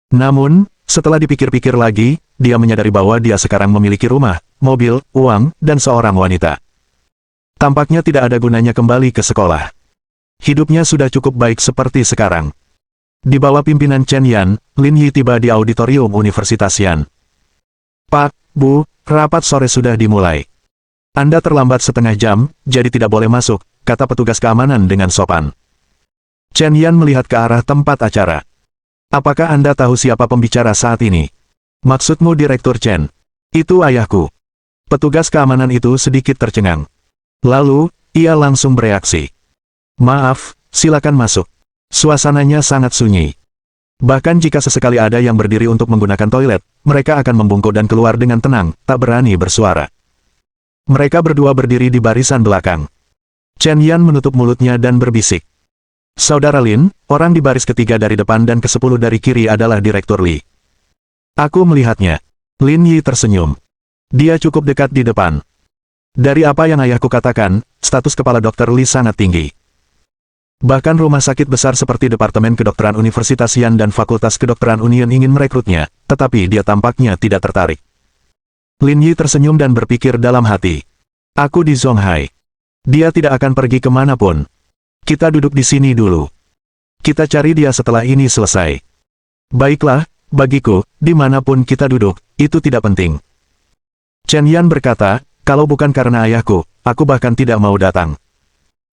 Namun, setelah dipikir-pikir lagi, dia menyadari bahwa dia sekarang memiliki rumah, mobil, uang, dan seorang wanita. Tampaknya tidak ada gunanya kembali ke sekolah. Hidupnya sudah cukup baik seperti sekarang. Di bawah pimpinan Chen Yan, Lin Yi tiba di auditorium Universitas Yan. Pak, Bu, rapat sore sudah dimulai. Anda terlambat setengah jam, jadi tidak boleh masuk, kata petugas keamanan dengan sopan. Chen Yan melihat ke arah tempat acara. Apakah Anda tahu siapa pembicara saat ini? Maksudmu Direktur Chen? Itu ayahku. Petugas keamanan itu sedikit tercengang. Lalu, ia langsung bereaksi. Maaf, silakan masuk. Suasananya sangat sunyi. Bahkan jika sesekali ada yang berdiri untuk menggunakan toilet, mereka akan membungkuk dan keluar dengan tenang, tak berani bersuara. Mereka berdua berdiri di barisan belakang. Chen Yan menutup mulutnya dan berbisik. Saudara Lin, orang di baris ketiga dari depan dan ke-10 dari kiri adalah Direktur Li. Aku melihatnya. Lin Yi tersenyum. Dia cukup dekat di depan. Dari apa yang ayahku katakan, status kepala dokter Li sangat tinggi. Bahkan rumah sakit besar seperti Departemen Kedokteran Universitas Yan dan Fakultas Kedokteran Union ingin merekrutnya, tetapi dia tampaknya tidak tertarik. Lin Yi tersenyum dan berpikir dalam hati. Aku di Zonghai. Dia tidak akan pergi kemanapun. Kita duduk di sini dulu. Kita cari dia setelah ini selesai. Baiklah, bagiku, dimanapun kita duduk, itu tidak penting. Chen Yan berkata, kalau bukan karena ayahku, aku bahkan tidak mau datang.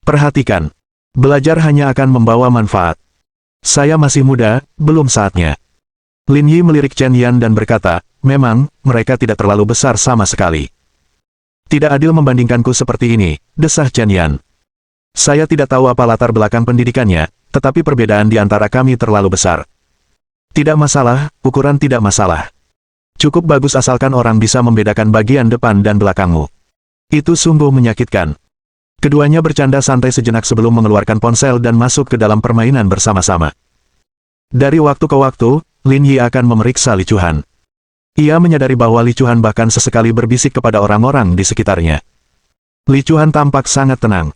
Perhatikan. Belajar hanya akan membawa manfaat. Saya masih muda, belum saatnya. Lin Yi melirik Chen Yan dan berkata, memang, mereka tidak terlalu besar sama sekali. Tidak adil membandingkanku seperti ini, desah Chen Yan. Saya tidak tahu apa latar belakang pendidikannya, tetapi perbedaan di antara kami terlalu besar. Tidak masalah, ukuran tidak masalah. Cukup bagus asalkan orang bisa membedakan bagian depan dan belakangmu. Itu sungguh menyakitkan. Keduanya bercanda santai sejenak sebelum mengeluarkan ponsel dan masuk ke dalam permainan bersama-sama. Dari waktu ke waktu, Lin Yi akan memeriksa Li Chuan. Ia menyadari bahwa Li Chuan bahkan sesekali berbisik kepada orang-orang di sekitarnya. Li Chuan tampak sangat tenang.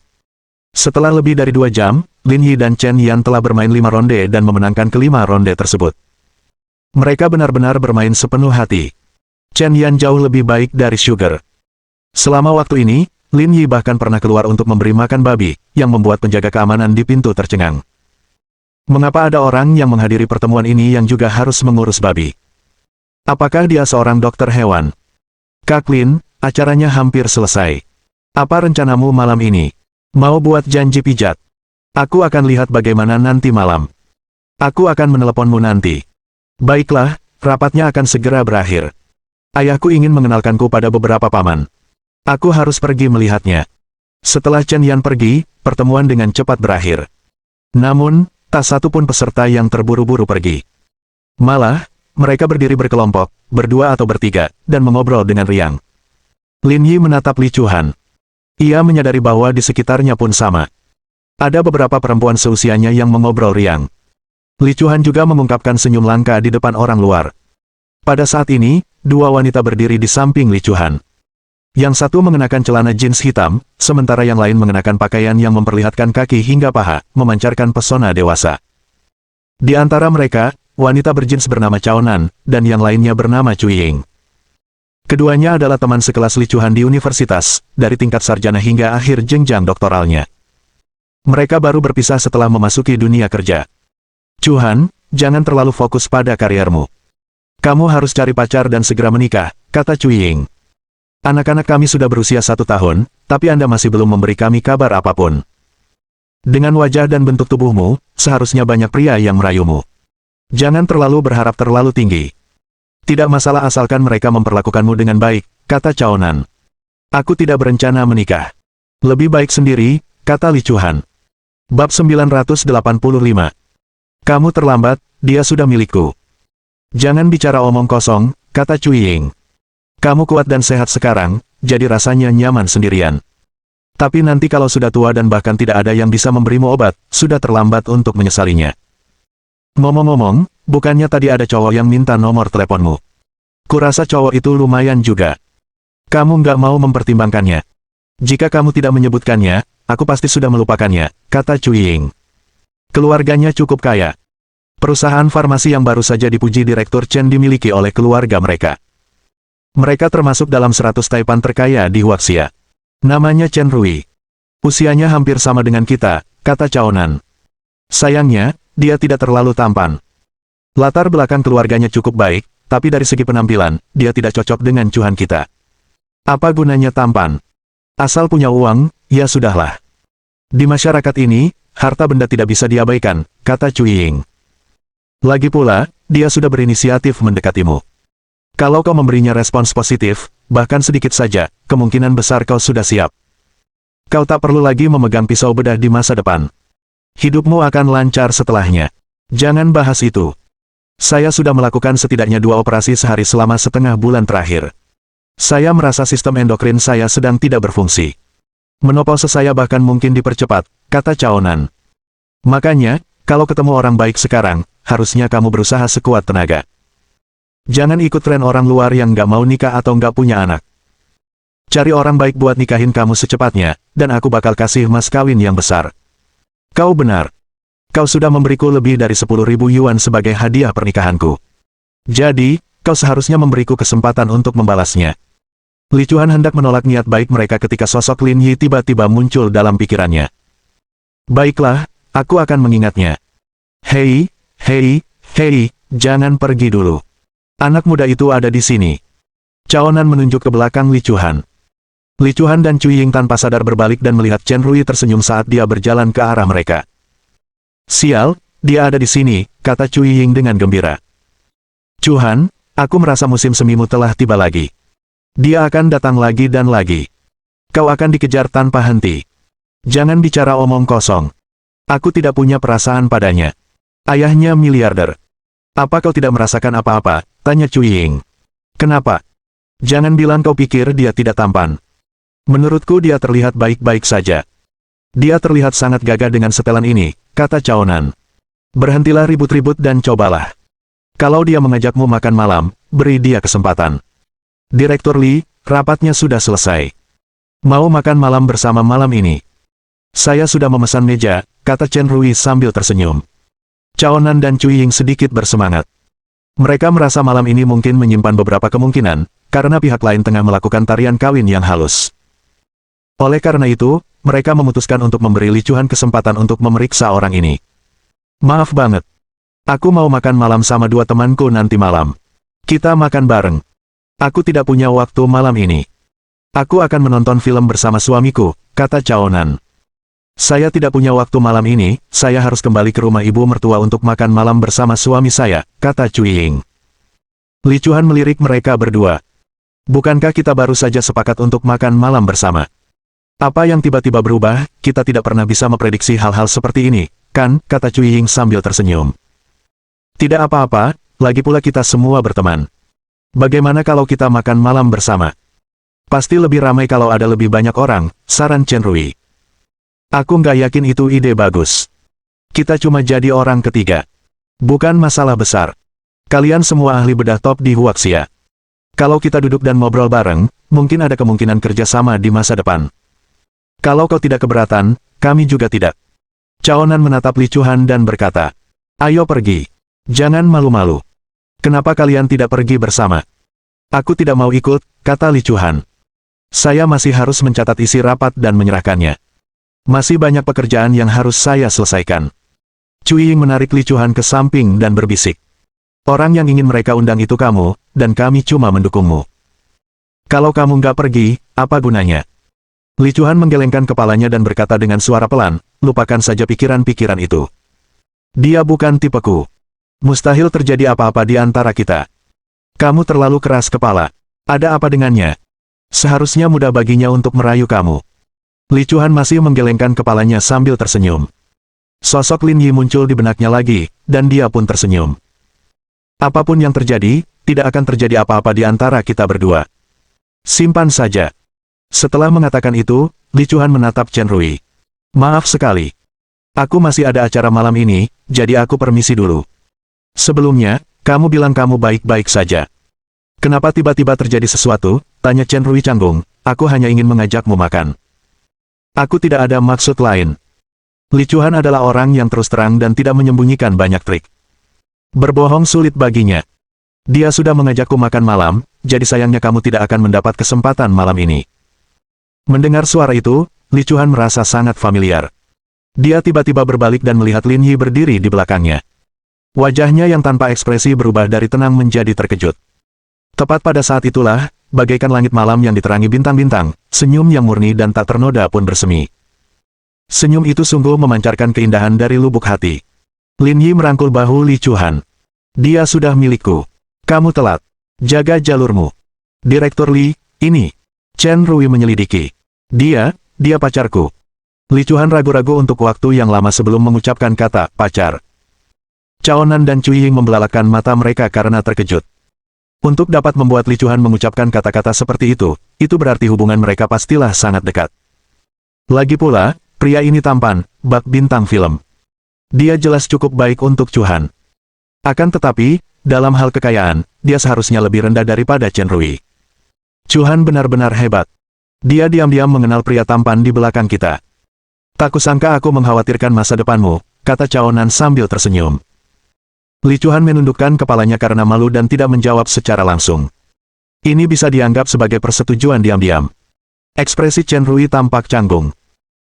Setelah lebih dari 2 jam, Lin Yi dan Chen Yan telah bermain 5 ronde dan memenangkan ke-5 ronde tersebut. Mereka benar-benar bermain sepenuh hati. Chen Yan jauh lebih baik dari Sugar. Selama waktu ini, Lin Yi bahkan pernah keluar untuk memberi makan babi, yang membuat penjaga keamanan di pintu tercengang. Mengapa ada orang yang menghadiri pertemuan ini yang juga harus mengurus babi? Apakah dia seorang dokter hewan? Kak Lin, acaranya hampir selesai. Apa rencanamu malam ini? Mau buat janji pijat? Aku akan lihat bagaimana nanti malam. Aku akan meneleponmu nanti. Baiklah, rapatnya akan segera berakhir. Ayahku ingin mengenalkanku pada beberapa paman. Aku harus pergi melihatnya. Setelah Chen Yan pergi, pertemuan dengan cepat berakhir. Namun, Tak satu pun peserta yang terburu-buru pergi. Malah, mereka berdiri berkelompok, berdua atau bertiga, dan mengobrol dengan riang. Lin Yi menatap Li Chuhan. Ia menyadari bahwa di sekitarnya pun sama. Ada beberapa perempuan seusianya yang mengobrol riang. Li Chuhan juga mengungkapkan senyum langka di depan orang luar. Pada saat ini, dua wanita berdiri di samping Li Chuhan. Yang satu mengenakan celana jeans hitam, sementara yang lain mengenakan pakaian yang memperlihatkan kaki hingga paha, memancarkan pesona dewasa. Di antara mereka, wanita berjeans bernama Cao Nan, dan yang lainnya bernama Cui Ying. Keduanya adalah teman sekelas Li Chuhan di universitas, dari tingkat sarjana hingga akhir jenjang doktoralnya. Mereka baru berpisah setelah memasuki dunia kerja. Chuhan, jangan terlalu fokus pada kariermu. Kamu harus cari pacar dan segera menikah, kata Cui Ying. Anak-anak kami sudah berusia 1 tahun, tapi Anda masih belum memberi kami kabar apapun. Dengan wajah dan bentuk tubuhmu, seharusnya banyak pria yang merayumu. Jangan terlalu berharap terlalu tinggi. Tidak masalah asalkan mereka memperlakukanmu dengan baik, kata Cao Nan. Aku tidak berencana menikah. Lebih baik sendiri, kata Li Chuhan. Bab 985. Kamu terlambat, dia sudah milikku. Jangan bicara omong kosong, kata Cui Ying. Kamu kuat dan sehat sekarang, jadi rasanya nyaman sendirian. Tapi nanti kalau sudah tua dan bahkan tidak ada yang bisa memberimu obat, sudah terlambat untuk menyesalinya. Ngomong-ngomong, bukannya tadi ada cowok yang minta nomor teleponmu? Kurasa cowok itu lumayan juga. Kamu nggak mau mempertimbangkannya. Jika kamu tidak menyebutkannya, aku pasti sudah melupakannya, kata Cui Ying. Keluarganya cukup kaya. Perusahaan farmasi yang baru saja dipuji Direktur Chen dimiliki oleh keluarga mereka. Mereka termasuk dalam 100 taipan terkaya di Huaxia. Namanya Chen Rui. Usianya hampir sama dengan kita, kata Cao Nan. Sayangnya, dia tidak terlalu tampan. Latar belakang keluarganya cukup baik, tapi dari segi penampilan, dia tidak cocok dengan Chuhan kita. Apa gunanya tampan? Asal punya uang, ya sudahlah. Di masyarakat ini, harta benda tidak bisa diabaikan, kata Cui Ying. Lagi pula, dia sudah berinisiatif mendekatimu. Kalau kau memberinya respons positif, bahkan sedikit saja, kemungkinan besar kau sudah siap. Kau tak perlu lagi memegang pisau bedah di masa depan. Hidupmu akan lancar setelahnya. Jangan bahas itu. Saya sudah melakukan setidaknya 2 operasi sehari selama setengah bulan terakhir. Saya merasa sistem endokrin saya sedang tidak berfungsi. Menopause saya bahkan mungkin dipercepat, kata Cao Nan. Makanya, kalau ketemu orang baik sekarang, harusnya kamu berusaha sekuat tenaga. Jangan ikut tren orang luar yang nggak mau nikah atau nggak punya anak. Cari orang baik buat nikahin kamu secepatnya, dan aku bakal kasih mas kawin yang besar. Kau benar. Kau sudah memberiku lebih dari 10.000 yuan sebagai hadiah pernikahanku. Jadi, kau seharusnya memberiku kesempatan untuk membalasnya. Li Chuhan hendak menolak niat baik mereka ketika sosok Lin Yi tiba-tiba muncul dalam pikirannya. Baiklah, aku akan mengingatnya. Hei, jangan pergi dulu. Anak muda itu ada di sini. Cao Nan menunjuk ke belakang Li Chuhan. Li Chuhan dan Cui Ying tanpa sadar berbalik dan melihat Chen Rui tersenyum saat dia berjalan ke arah mereka. Sial, dia ada di sini, kata Cui Ying dengan gembira. Chuhan, aku merasa musim semimu telah tiba lagi. Dia akan datang lagi dan lagi. Kau akan dikejar tanpa henti. Jangan bicara omong kosong. Aku tidak punya perasaan padanya. Ayahnya miliarder. Apa kau tidak merasakan apa-apa? Tanya Cui Ying. Kenapa? Jangan bilang kau pikir dia tidak tampan. Menurutku dia terlihat baik-baik saja. Dia terlihat sangat gagah dengan setelan ini, kata Cao Nan. Berhentilah ribut-ribut dan cobalah. Kalau dia mengajakmu makan malam, beri dia kesempatan. Direktur Li, rapatnya sudah selesai. Mau makan malam bersama malam ini? Saya sudah memesan meja, kata Chen Rui sambil tersenyum. Cao Nan dan Cui Ying sedikit bersemangat. Mereka merasa malam ini mungkin menyimpan beberapa kemungkinan, karena pihak lain tengah melakukan tarian kawin yang halus. Oleh karena itu, mereka memutuskan untuk memberi Li Chuhan kesempatan untuk memeriksa orang ini. Maaf banget. Aku mau makan malam sama 2 temanku nanti malam. Kita makan bareng. Aku tidak punya waktu malam ini. Aku akan menonton film bersama suamiku, kata Cao Nan. Saya tidak punya waktu malam ini, saya harus kembali ke rumah ibu mertua untuk makan malam bersama suami saya, kata Cui Ying. Li Chuhan melirik mereka berdua. Bukankah kita baru saja sepakat untuk makan malam bersama? Apa yang tiba-tiba berubah, kita tidak pernah bisa memprediksi hal-hal seperti ini, kan, kata Cui Ying sambil tersenyum. Tidak apa-apa, lagi pula kita semua berteman. Bagaimana kalau kita makan malam bersama? Pasti lebih ramai kalau ada lebih banyak orang, saran Chen Rui. Aku nggak yakin itu ide bagus. Kita cuma jadi orang ketiga. Bukan masalah besar. Kalian semua ahli bedah top di Huaxia. Kalau kita duduk dan ngobrol bareng, mungkin ada kemungkinan kerjasama di masa depan. Kalau kau tidak keberatan, kami juga tidak. Chaonan menatap Li Chuhan dan berkata, ayo pergi. Jangan malu-malu. Kenapa kalian tidak pergi bersama? Aku tidak mau ikut, kata Li Chuhan. Saya masih harus mencatat isi rapat dan menyerahkannya. Masih banyak pekerjaan yang harus saya selesaikan. Cui Ying menarik Li Chuhan ke samping dan berbisik. Orang yang ingin mereka undang itu kamu, dan kami cuma mendukungmu. Kalau kamu nggak pergi, apa gunanya? Li Chuhan menggelengkan kepalanya dan berkata dengan suara pelan, lupakan saja pikiran-pikiran itu. Dia bukan tipeku. Mustahil terjadi apa-apa di antara kita. Kamu terlalu keras kepala. Ada apa dengannya? Seharusnya mudah baginya untuk merayu kamu. Li Chuhan masih menggelengkan kepalanya sambil tersenyum. Sosok Lin Yi muncul di benaknya lagi, dan dia pun tersenyum. Apapun yang terjadi, tidak akan terjadi apa-apa di antara kita berdua. Simpan saja. Setelah mengatakan itu, Li Chuhan menatap Chen Rui. Maaf sekali. Aku masih ada acara malam ini, jadi aku permisi dulu. Sebelumnya, kamu bilang kamu baik-baik saja. Kenapa tiba-tiba terjadi sesuatu? Tanya Chen Rui canggung. Aku hanya ingin mengajakmu makan. Aku tidak ada maksud lain. Li Chuhan adalah orang yang terus terang dan tidak menyembunyikan banyak trik. Berbohong sulit baginya. Dia sudah mengajakku makan malam, jadi sayangnya kamu tidak akan mendapat kesempatan malam ini. Mendengar suara itu, Li Chuhan merasa sangat familiar. Dia tiba-tiba berbalik dan melihat Lin Yi berdiri di belakangnya. Wajahnya yang tanpa ekspresi berubah dari tenang menjadi terkejut. Tepat pada saat itulah, bagaikan langit malam yang diterangi bintang-bintang, senyum yang murni dan tak ternoda pun bersemi. Senyum itu sungguh memancarkan keindahan dari lubuk hati. Lin Yi merangkul bahu Li Chuhan. Dia sudah milikku. Kamu telat. Jaga jalurmu. Direktur Li, ini. Chen Rui menyelidiki. Dia pacarku. Li Chuhan ragu-ragu untuk waktu yang lama sebelum mengucapkan kata pacar. Chaonan dan Cui Ying membelalakan mata mereka karena terkejut. Untuk dapat membuat Li Chuhan mengucapkan kata-kata seperti itu berarti hubungan mereka pastilah sangat dekat. Lagi pula, pria ini tampan, bak bintang film. Dia jelas cukup baik untuk Chuhan. Akan tetapi, dalam hal kekayaan, dia seharusnya lebih rendah daripada Chen Rui. Chuhan benar-benar hebat. Dia diam-diam mengenal pria tampan di belakang kita. Tak kusangka aku mengkhawatirkan masa depanmu, kata Chaonan sambil tersenyum. Li Chuhan menundukkan kepalanya karena malu dan tidak menjawab secara langsung. Ini bisa dianggap sebagai persetujuan diam-diam. Ekspresi Chen Rui tampak canggung.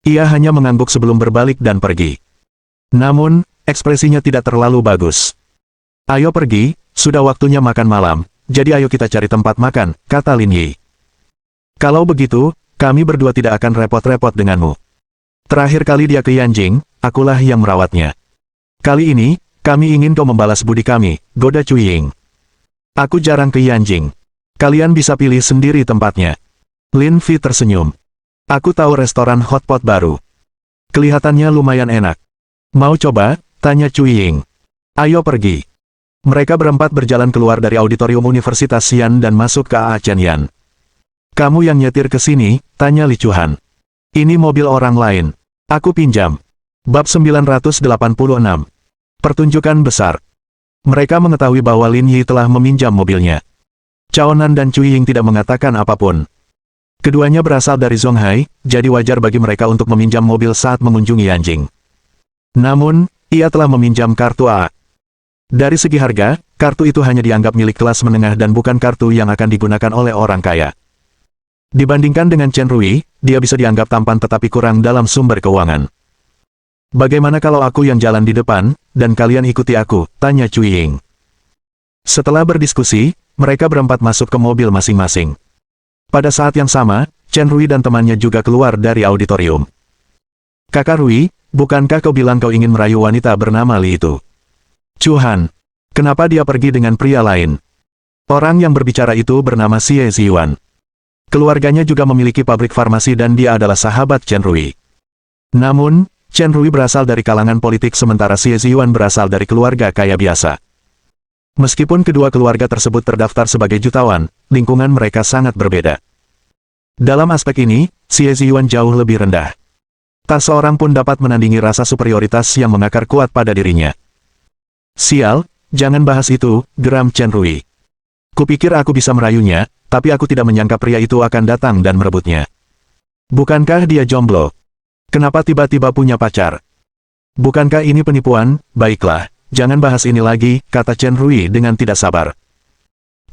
Ia hanya mengangguk sebelum berbalik dan pergi. Namun, ekspresinya tidak terlalu bagus. Ayo pergi, sudah waktunya makan malam, jadi ayo kita cari tempat makan, kata Lin Yi. Kalau begitu, kami berdua tidak akan repot-repot denganmu. Terakhir kali dia ke Yanjing, akulah yang merawatnya. Kali ini, kami ingin kau membalas budi kami, goda Cui Ying. Aku jarang ke Yanjing. Kalian bisa pilih sendiri tempatnya. Lin Fi tersenyum. Aku tahu restoran hotpot baru. Kelihatannya lumayan enak. Mau coba? Tanya Cui Ying. Ayo pergi. Mereka berempat berjalan keluar dari auditorium Universitas Xian dan masuk ke AA Chenyan. Kamu yang nyetir ke sini? Tanya Li Chuhan. Ini mobil orang lain. Aku pinjam. Bab 986. Pertunjukan besar. Mereka mengetahui bahwa Lin Yi telah meminjam mobilnya. Chaonan dan Cui Ying tidak mengatakan apapun. Keduanya berasal dari Zonghai, jadi wajar bagi mereka untuk meminjam mobil saat mengunjungi Yanjing. Namun, ia telah meminjam kartu AA. Dari segi harga, kartu itu hanya dianggap milik kelas menengah dan bukan kartu yang akan digunakan oleh orang kaya. Dibandingkan dengan Chen Rui, dia bisa dianggap tampan tetapi kurang dalam sumber keuangan. Bagaimana kalau aku yang jalan di depan, dan kalian ikuti aku? Tanya Cui Ying. Setelah berdiskusi, mereka berempat masuk ke mobil masing-masing. Pada saat yang sama, Chen Rui dan temannya juga keluar dari auditorium. Kakak Rui, bukankah kau bilang kau ingin merayu wanita bernama Li itu? Chuhan, kenapa dia pergi dengan pria lain? Orang yang berbicara itu bernama Xie Ziyuan. Keluarganya juga memiliki pabrik farmasi dan dia adalah sahabat Chen Rui. Namun, Chen Rui berasal dari kalangan politik sementara Xie Ziyuan berasal dari keluarga kaya biasa. Meskipun kedua keluarga tersebut terdaftar sebagai jutawan, lingkungan mereka sangat berbeda. Dalam aspek ini, Xie Ziyuan jauh lebih rendah. Tak seorang pun dapat menandingi rasa superioritas yang mengakar kuat pada dirinya. Sial, jangan bahas itu, geram Chen Rui. Kupikir aku bisa merayunya, tapi aku tidak menyangka pria itu akan datang dan merebutnya. Bukankah dia jomblo? Kenapa tiba-tiba punya pacar? Bukankah ini penipuan? Baiklah, jangan bahas ini lagi, kata Chen Rui dengan tidak sabar.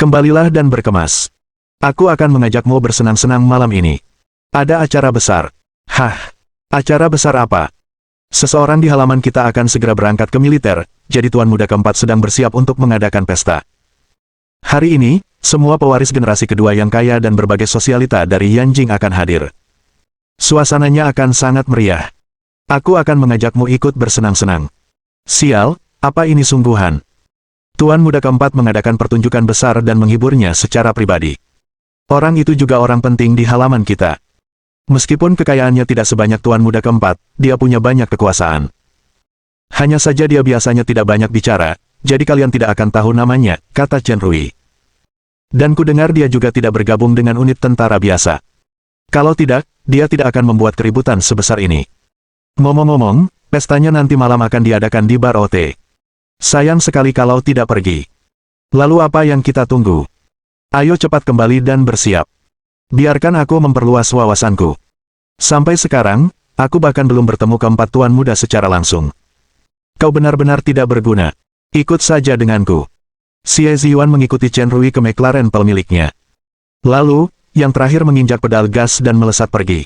Kembalilah dan berkemas. Aku akan mengajakmu bersenang-senang malam ini. Ada acara besar. Hah? Acara besar apa? Seseorang di halaman kita akan segera berangkat ke militer, jadi tuan muda keempat sedang bersiap untuk mengadakan pesta. Hari ini, semua pewaris generasi kedua yang kaya dan berbagai sosialita dari Yanjing akan hadir. Suasananya akan sangat meriah. Aku akan mengajakmu ikut bersenang-senang. Sial, apa ini sungguhan? Tuan muda keempat mengadakan pertunjukan besar dan menghiburnya secara pribadi. Orang itu juga orang penting di halaman kita. Meskipun kekayaannya tidak sebanyak tuan muda keempat, dia punya banyak kekuasaan. Hanya saja dia biasanya tidak banyak bicara, jadi kalian tidak akan tahu namanya, kata Chen Rui. Dan ku dengar dia juga tidak bergabung dengan unit tentara biasa. Kalau tidak, dia tidak akan membuat keributan sebesar ini. Ngomong-ngomong, pestanya nanti malam akan diadakan di bar OT. Sayang sekali kalau tidak pergi. Lalu apa yang kita tunggu? Ayo cepat kembali dan bersiap. Biarkan aku memperluas wawasanku. Sampai sekarang, aku bahkan belum bertemu keempat tuan muda secara langsung. Kau benar-benar tidak berguna. Ikut saja denganku. Xie Ziyuan mengikuti Chen Rui ke McLaren Pel miliknya. Lalu, yang terakhir menginjak pedal gas dan melesat pergi.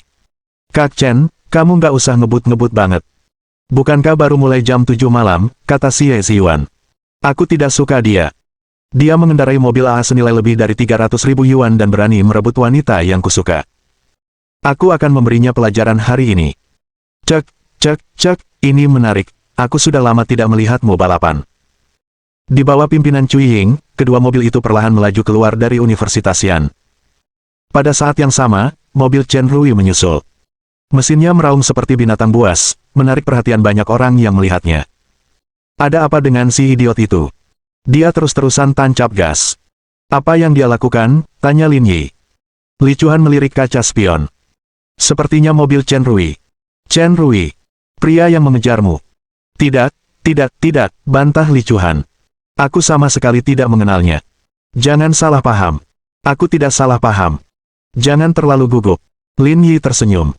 Kak Chen, kamu nggak usah ngebut-ngebut banget. Bukankah baru mulai jam 7 malam, kata Xie Ziyuan. Aku tidak suka dia. Dia mengendarai mobil AA senilai lebih dari 300.000 yuan dan berani merebut wanita yang kusuka. Aku akan memberinya pelajaran hari ini. Cek, cek, ini menarik. Aku sudah lama tidak melihatmu balapan. Di bawah pimpinan Cui Ying, kedua mobil itu perlahan melaju keluar dari Universitas Yan. Pada saat yang sama, mobil Chen Rui menyusul. Mesinnya meraung seperti binatang buas, menarik perhatian banyak orang yang melihatnya. Ada apa dengan si idiot itu? Dia terus-terusan tancap gas. Apa yang dia lakukan? Tanya Lin Yi. Li Chuan melirik kaca spion. Sepertinya mobil Chen Rui. Chen Rui. Pria yang mengejarmu. Tidak, bantah Li Chuan. Aku sama sekali tidak mengenalnya. Jangan salah paham. Aku tidak salah paham. Jangan terlalu gugup. Lin Yi tersenyum.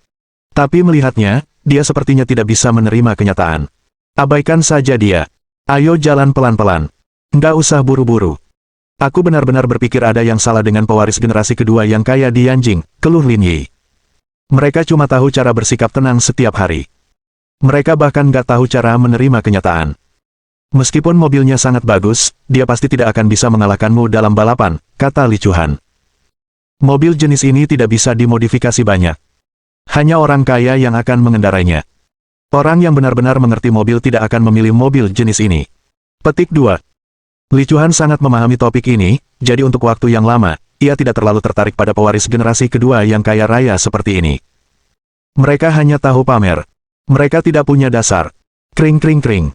Tapi melihatnya, dia sepertinya tidak bisa menerima kenyataan. Abaikan saja dia. Ayo jalan pelan-pelan. Nggak usah buru-buru. Aku benar-benar berpikir ada yang salah dengan pewaris generasi kedua yang kaya di Yanjing, keluh Lin Yi. Mereka cuma tahu cara bersikap tenang setiap hari. Mereka bahkan nggak tahu cara menerima kenyataan. Meskipun mobilnya sangat bagus, dia pasti tidak akan bisa mengalahkanmu dalam balapan, kata Li Chuan. Mobil jenis ini tidak bisa dimodifikasi banyak. Hanya orang kaya yang akan mengendarainya. Orang yang benar-benar mengerti mobil tidak akan memilih mobil jenis ini. Petik 2. Li Chuan sangat memahami topik ini, jadi untuk waktu yang lama, ia tidak terlalu tertarik pada pewaris generasi kedua yang kaya raya seperti ini. Mereka hanya tahu pamer. Mereka tidak punya dasar. Kring kring kring.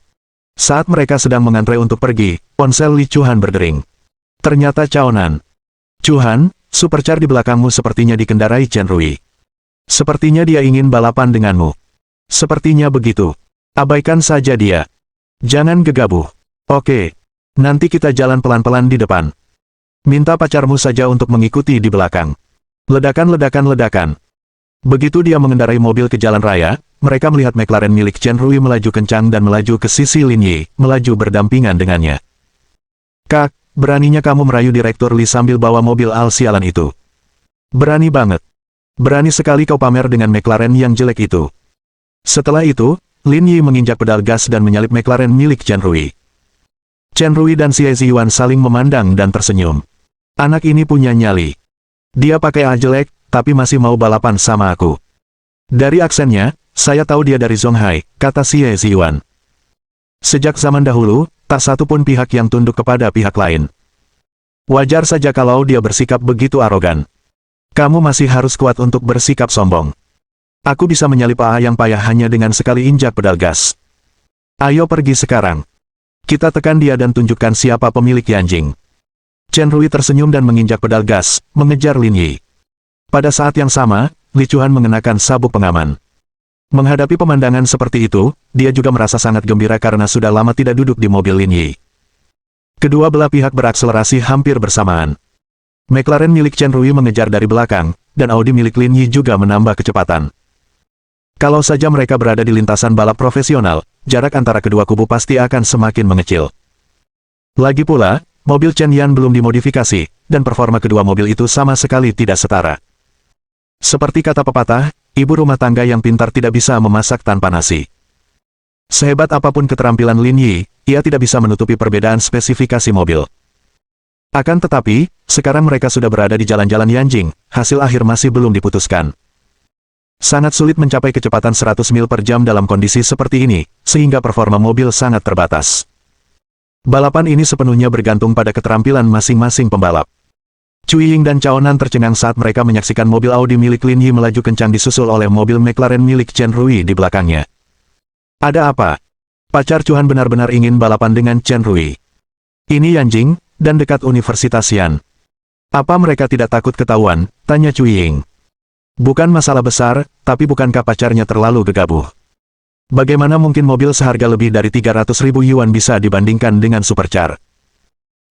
Saat mereka sedang mengantre untuk pergi, ponsel Li Chuan berdering. Ternyata Chaonan. Chuan, supercar di belakangmu sepertinya dikendarai Chen Rui. Sepertinya dia ingin balapan denganmu. Sepertinya begitu. Abaikan saja dia. Jangan gegabah. Oke. Nanti kita jalan pelan-pelan di depan. Minta pacarmu saja untuk mengikuti di belakang. Ledakan. Begitu dia mengendarai mobil ke jalan raya, mereka melihat McLaren milik Chen Rui melaju kencang dan melaju ke sisi Lin Yi, melaju berdampingan dengannya. Kak, beraninya kamu merayu Direktur Li sambil bawa mobil al-sialan itu. Berani banget. Berani sekali kau pamer dengan McLaren yang jelek itu. Setelah itu, Lin Yi menginjak pedal gas dan menyalip McLaren milik Chen Rui. Chen Rui dan Xie Ziyuan saling memandang dan tersenyum. Anak ini punya nyali. Dia pakai A jelek, tapi masih mau balapan sama aku. Dari aksennya, saya tahu dia dari Zonghai, kata Xie Ziyuan. Sejak zaman dahulu, tak satu pun pihak yang tunduk kepada pihak lain. Wajar saja kalau dia bersikap begitu arogan. Kamu masih harus kuat untuk bersikap sombong. Aku bisa menyalip AA yang payah hanya dengan sekali injak pedal gas. Ayo pergi sekarang. Kita tekan dia dan tunjukkan siapa pemilik Yanjing. Chen Rui tersenyum dan menginjak pedal gas, mengejar Lin Yi. Pada saat yang sama, Li Chuan mengenakan sabuk pengaman. Menghadapi pemandangan seperti itu, dia juga merasa sangat gembira karena sudah lama tidak duduk di mobil Lin Yi. Kedua belah pihak berakselerasi hampir bersamaan. McLaren milik Chen Rui mengejar dari belakang, dan Audi milik Lin Yi juga menambah kecepatan. Kalau saja mereka berada di lintasan balap profesional, jarak antara kedua kubu pasti akan semakin mengecil. Lagi pula, mobil Chen Yan belum dimodifikasi, dan performa kedua mobil itu sama sekali tidak setara. Seperti kata pepatah, ibu rumah tangga yang pintar tidak bisa memasak tanpa nasi. Sehebat apapun keterampilan Lin Yi, ia tidak bisa menutupi perbedaan spesifikasi mobil. Akan tetapi, sekarang mereka sudah berada di jalan-jalan Yanjing, hasil akhir masih belum diputuskan. Sangat sulit mencapai kecepatan 100 mil per jam dalam kondisi seperti ini, sehingga performa mobil sangat terbatas. Balapan ini sepenuhnya bergantung pada keterampilan masing-masing pembalap. Cui Ying dan Cao Nan tercengang saat mereka menyaksikan mobil Audi milik Lin Yi melaju kencang disusul oleh mobil McLaren milik Chen Rui di belakangnya. Ada apa? Pacar Chuan benar-benar ingin balapan dengan Chen Rui. Ini Yanjing, dan dekat Universitas Yan. Apa mereka tidak takut ketahuan? Tanya Cui Ying. Bukan masalah besar, tapi bukankah pacarnya terlalu gegabah? Bagaimana mungkin mobil seharga lebih dari 300.000 yuan bisa dibandingkan dengan supercar?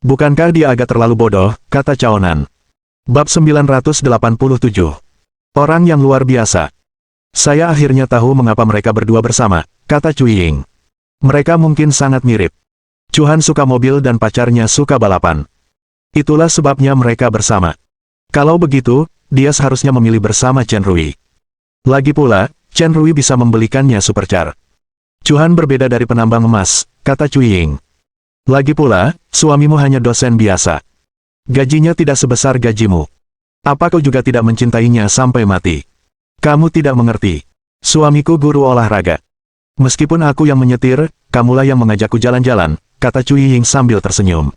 Bukankah dia agak terlalu bodoh, kata Cao Nan. Bab 987. Orang yang luar biasa. Saya akhirnya tahu mengapa mereka berdua bersama, kata Cui Ying. Mereka mungkin sangat mirip. Chuan suka mobil dan pacarnya suka balapan. Itulah sebabnya mereka bersama. Kalau begitu, dia seharusnya memilih bersama Chen Rui. Lagi pula, Chen Rui bisa membelikannya supercar. Chuan berbeda dari penambang emas, kata Cui Ying. Lagi pula, suamimu hanya dosen biasa. Gajinya tidak sebesar gajimu. Apa kau juga tidak mencintainya sampai mati? Kamu tidak mengerti. Suamiku guru olahraga. Meskipun aku yang menyetir, kamulah yang mengajakku jalan-jalan, kata Cui Ying sambil tersenyum.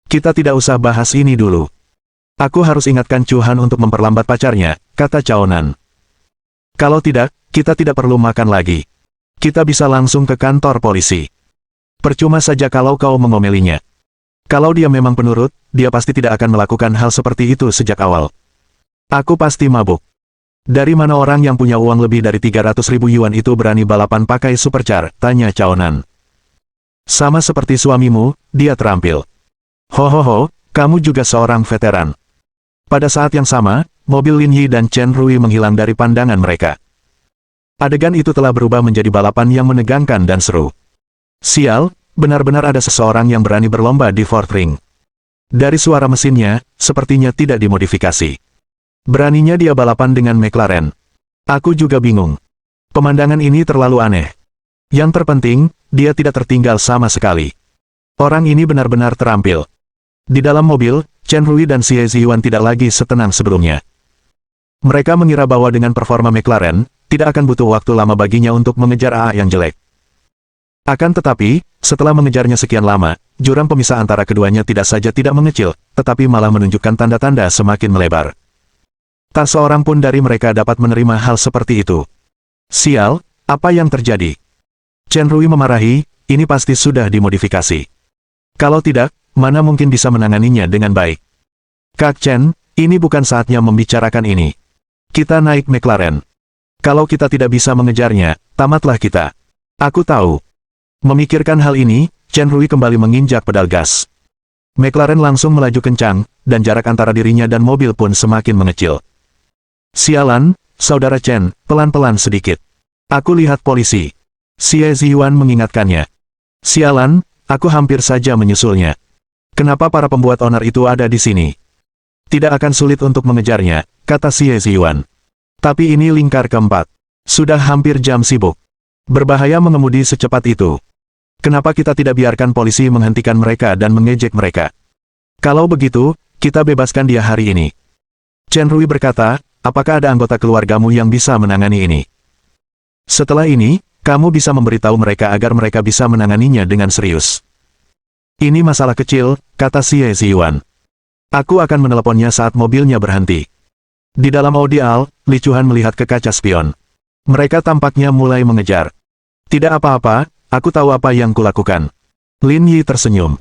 Kita tidak usah bahas ini dulu. Aku harus ingatkan Chuan untuk memperlambat pacarnya, kata Cao Nan. Kalau tidak, kita tidak perlu makan lagi. Kita bisa langsung ke kantor polisi. Percuma saja kalau kau mengomelinya. Kalau dia memang penurut, dia pasti tidak akan melakukan hal seperti itu sejak awal. Aku pasti mabuk. Dari mana orang yang punya uang lebih dari 300.000 yuan itu berani balapan pakai supercar? Tanya Cao Nan. Sama seperti suamimu, dia terampil. Ho, kamu juga seorang veteran. Pada saat yang sama, mobil Lin Yi dan Chen Rui menghilang dari pandangan mereka. Adegan itu telah berubah menjadi balapan yang menegangkan dan seru. Sial, benar-benar ada seseorang yang berani berlomba di Fort Ring. Dari suara mesinnya, sepertinya tidak dimodifikasi. Beraninya dia balapan dengan McLaren. Aku juga bingung. Pemandangan ini terlalu aneh. Yang terpenting, dia tidak tertinggal sama sekali. Orang ini benar-benar terampil. Di dalam mobil, Chen Rui dan Xie Ziyuan tidak lagi setenang sebelumnya. Mereka mengira bahwa dengan performa McLaren, tidak akan butuh waktu lama baginya untuk mengejar AA yang jelek. Akan tetapi, setelah mengejarnya sekian lama, jurang pemisah antara keduanya tidak saja tidak mengecil, tetapi malah menunjukkan tanda-tanda semakin melebar. Tak seorang pun dari mereka dapat menerima hal seperti itu. Sial, apa yang terjadi? Chen Rui memarahi, ini pasti sudah dimodifikasi. Kalau tidak, mana mungkin bisa menanganinya dengan baik. Kak Chen, ini bukan saatnya membicarakan ini. Kita naik McLaren. Kalau kita tidak bisa mengejarnya, tamatlah kita. Aku tahu. Memikirkan hal ini, Chen Rui kembali menginjak pedal gas. McLaren langsung melaju kencang, dan jarak antara dirinya dan mobil pun semakin mengecil. Sialan, saudara Chen, pelan-pelan sedikit. Aku lihat polisi. Xie Ziyuan mengingatkannya. Sialan, aku hampir saja menyusulnya. Kenapa para pembuat onar itu ada di sini? Tidak akan sulit untuk mengejarnya, kata Xie Ziyuan. Tapi ini lingkar keempat. Sudah hampir jam sibuk. Berbahaya mengemudi secepat itu. Kenapa kita tidak biarkan polisi menghentikan mereka dan mengejek mereka? Kalau begitu, kita bebaskan dia hari ini. Chen Rui berkata, apakah ada anggota keluargamu yang bisa menangani ini? Setelah ini, kamu bisa memberitahu mereka agar mereka bisa menanganinya dengan serius. Ini masalah kecil, kata Xie Ziyuan. Aku akan meneleponnya saat mobilnya berhenti. Di dalam Audi Al, Li Chuan melihat ke kaca spion. Mereka tampaknya mulai mengejar. Tidak apa-apa, aku tahu apa yang kulakukan. Lin Yi tersenyum.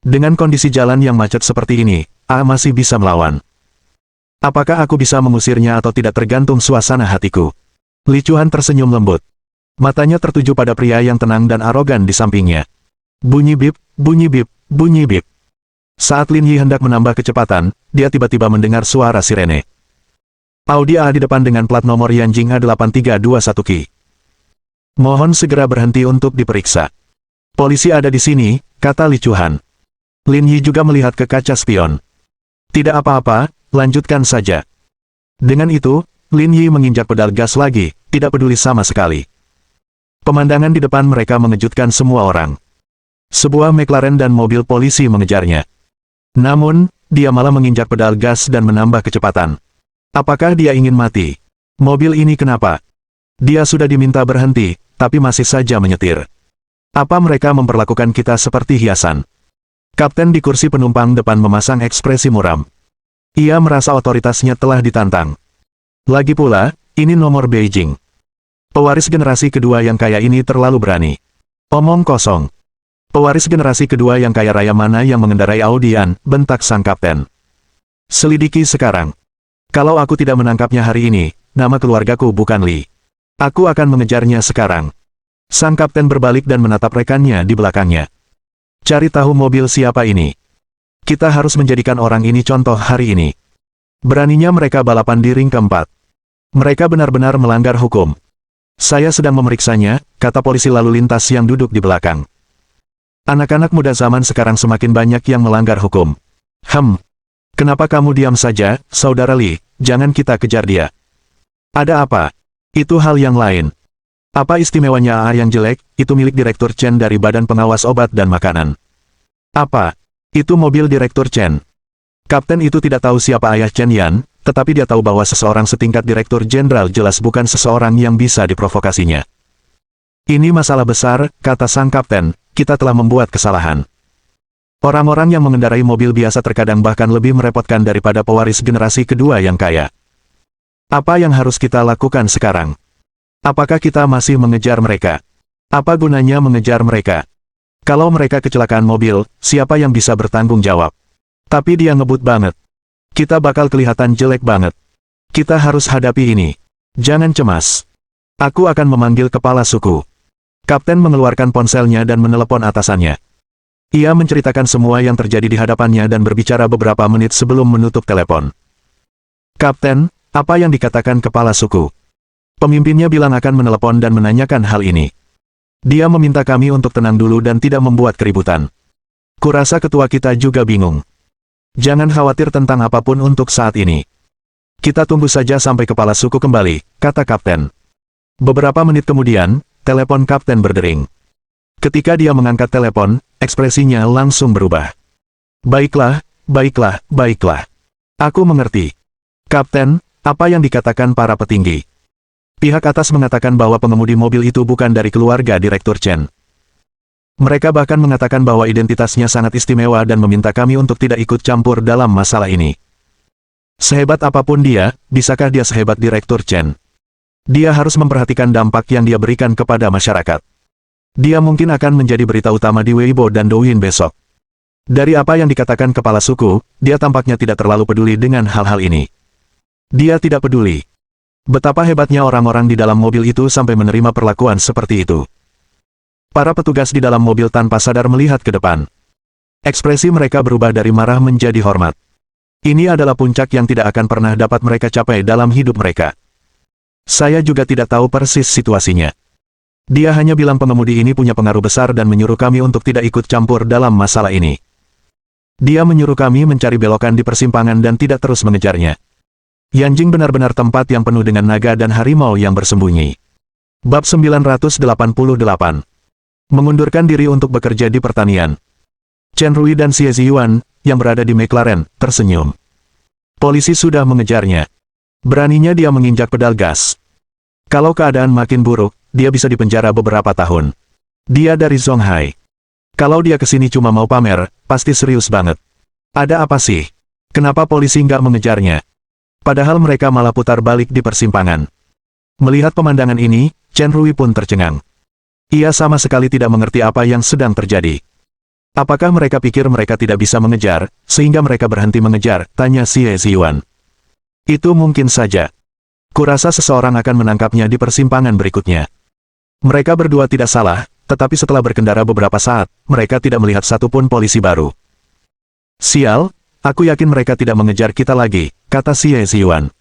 Dengan kondisi jalan yang macet seperti ini, A masih bisa melawan. Apakah aku bisa mengusirnya atau tidak tergantung suasana hatiku. Li Chuan tersenyum lembut. Matanya tertuju pada pria yang tenang dan arogan di sampingnya. Bunyi bip, bunyi bip, bunyi bip. Saat Lin Yi hendak menambah kecepatan, dia tiba-tiba mendengar suara sirene. Audi A di depan dengan plat nomor Yanjing A8321Q. Mohon segera berhenti untuk diperiksa. Polisi ada di sini, kata Li Chuan. Lin Yi juga melihat ke kaca spion. Tidak apa-apa, lanjutkan saja. Dengan itu, Lin Yi menginjak pedal gas lagi, tidak peduli sama sekali. Pemandangan di depan mereka mengejutkan semua orang. Sebuah McLaren dan mobil polisi mengejarnya. Namun, dia malah menginjak pedal gas dan menambah kecepatan. Apakah dia ingin mati? Mobil ini kenapa? Dia sudah diminta berhenti, tapi masih saja menyetir. Apa mereka memperlakukan kita seperti hiasan? Kapten di kursi penumpang depan memasang ekspresi muram. Ia merasa otoritasnya telah ditantang. Lagi pula, ini nomor Beijing. Pewaris generasi kedua yang kaya ini terlalu berani. Omong kosong. Pewaris generasi kedua yang kaya raya mana yang mengendarai Audian, bentak sang kapten. Selidiki sekarang. Kalau aku tidak menangkapnya hari ini, nama keluargaku bukan Li. Aku akan mengejarnya sekarang. Sang kapten berbalik dan menatap rekannya di belakangnya. Cari tahu mobil siapa ini. Kita harus menjadikan orang ini contoh hari ini. Beraninya mereka balapan di ring keempat. Mereka benar-benar melanggar hukum. Saya sedang memeriksanya, kata polisi lalu lintas yang duduk di belakang. Anak-anak muda zaman sekarang semakin banyak yang melanggar hukum. Kenapa kamu diam saja, Saudara Li? Jangan kita kejar dia. Ada apa? Itu hal yang lain. Apa istimewanya AA yang jelek? Itu milik Direktur Chen dari Badan Pengawas Obat dan Makanan. Apa? Itu mobil Direktur Chen. Kapten itu tidak tahu siapa ayah Chen Yan, tetapi dia tahu bahwa seseorang setingkat Direktur Jenderal jelas bukan seseorang yang bisa diprovokasinya. Ini masalah besar, kata sang kapten, kita telah membuat kesalahan. Orang-orang yang mengendarai mobil biasa terkadang bahkan lebih merepotkan daripada pewaris generasi kedua yang kaya. Apa yang harus kita lakukan sekarang? Apakah kita masih mengejar mereka? Apa gunanya mengejar mereka? Kalau mereka kecelakaan mobil, siapa yang bisa bertanggung jawab? Tapi dia ngebut banget. Kita bakal kelihatan jelek banget. Kita harus hadapi ini. Jangan cemas. Aku akan memanggil kepala suku. Kapten mengeluarkan ponselnya dan menelepon atasannya. Ia menceritakan semua yang terjadi di hadapannya dan berbicara beberapa menit sebelum menutup telepon. Kapten, apa yang dikatakan kepala suku? Pemimpinnya bilang akan menelepon dan menanyakan hal ini. Dia meminta kami untuk tenang dulu dan tidak membuat keributan. Kurasa ketua kita juga bingung. Jangan khawatir tentang apapun untuk saat ini. Kita tunggu saja sampai kepala suku kembali, kata kapten. Beberapa menit kemudian, telepon kapten berdering. Ketika dia mengangkat telepon, ekspresinya langsung berubah. Baiklah, baiklah, baiklah. Aku mengerti. Kapten, apa yang dikatakan para petinggi? Pihak atas mengatakan bahwa pengemudi mobil itu bukan dari keluarga Direktur Chen. Mereka bahkan mengatakan bahwa identitasnya sangat istimewa dan meminta kami untuk tidak ikut campur dalam masalah ini. Sehebat apapun dia, bisakah dia sehebat Direktur Chen? Dia harus memperhatikan dampak yang dia berikan kepada masyarakat. Dia mungkin akan menjadi berita utama di Weibo dan Douyin besok. Dari apa yang dikatakan kepala suku, dia tampaknya tidak terlalu peduli dengan hal-hal ini. Dia tidak peduli. Betapa hebatnya orang-orang di dalam mobil itu sampai menerima perlakuan seperti itu. Para petugas di dalam mobil tanpa sadar melihat ke depan. Ekspresi mereka berubah dari marah menjadi hormat. Ini adalah puncak yang tidak akan pernah dapat mereka capai dalam hidup mereka. Saya juga tidak tahu persis situasinya. Dia hanya bilang pengemudi ini punya pengaruh besar dan menyuruh kami untuk tidak ikut campur dalam masalah ini. Dia menyuruh kami mencari belokan di persimpangan dan tidak terus mengejarnya. Yanjing benar-benar tempat yang penuh dengan naga dan harimau yang bersembunyi. Bab 988. Mengundurkan diri untuk bekerja di pertanian. Chen Rui dan Xie Ziyuan, yang berada di McLaren, tersenyum. Polisi sudah mengejarnya. Beraninya dia menginjak pedal gas. Kalau keadaan makin buruk, dia bisa dipenjara beberapa tahun. Dia dari Zonghai. Kalau dia kesini cuma mau pamer, pasti serius banget. Ada apa sih? Kenapa polisi nggak mengejarnya? Padahal mereka malah putar balik di persimpangan. Melihat pemandangan ini, Chen Rui pun tercengang. Ia sama sekali tidak mengerti apa yang sedang terjadi. Apakah mereka pikir mereka tidak bisa mengejar, sehingga mereka berhenti mengejar, tanya Xie Ziyuan. Itu mungkin saja. Kurasa seseorang akan menangkapnya di persimpangan berikutnya. Mereka berdua tidak salah, tetapi setelah berkendara beberapa saat, mereka tidak melihat satupun polisi baru. Sial, aku yakin mereka tidak mengejar kita lagi, kata Xie Ziyuan.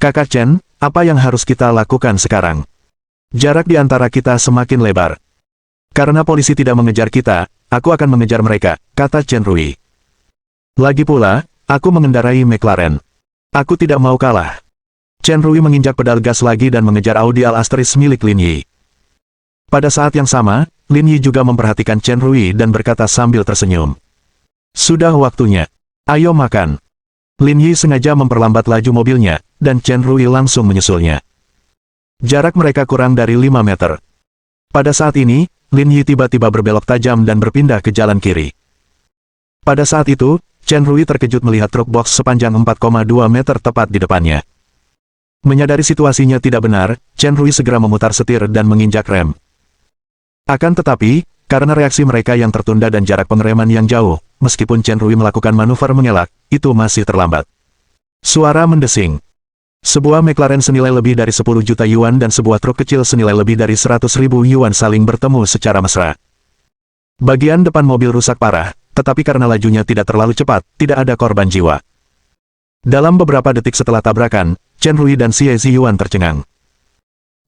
Kakak Chen, apa yang harus kita lakukan sekarang? Jarak di antara kita semakin lebar. Karena polisi tidak mengejar kita, aku akan mengejar mereka, kata Chen Rui. Lagi pula, aku mengendarai McLaren. Aku tidak mau kalah. Chen Rui menginjak pedal gas lagi dan mengejar Audi Al-Astris milik Lin Yi. Pada saat yang sama, Lin Yi juga memperhatikan Chen Rui dan berkata sambil tersenyum. Sudah waktunya. Ayo makan. Lin Yi sengaja memperlambat laju mobilnya, dan Chen Rui langsung menyusulnya. Jarak mereka kurang dari 5 meter. Pada saat ini, Lin Yi tiba-tiba berbelok tajam dan berpindah ke jalan kiri. Pada saat itu, Chen Rui terkejut melihat truk box sepanjang 4,2 meter tepat di depannya. Menyadari situasinya tidak benar, Chen Rui segera memutar setir dan menginjak rem. Akan tetapi, karena reaksi mereka yang tertunda dan jarak pengereman yang jauh, meskipun Chen Rui melakukan manuver mengelak, itu masih terlambat. Suara mendesing. Sebuah McLaren senilai lebih dari 10 juta yuan dan sebuah truk kecil senilai lebih dari 100.000 yuan saling bertemu secara mesra. Bagian depan mobil rusak parah, tetapi karena lajunya tidak terlalu cepat, tidak ada korban jiwa. Dalam beberapa detik setelah tabrakan, Chen Rui dan Xie Ziyuan tercengang.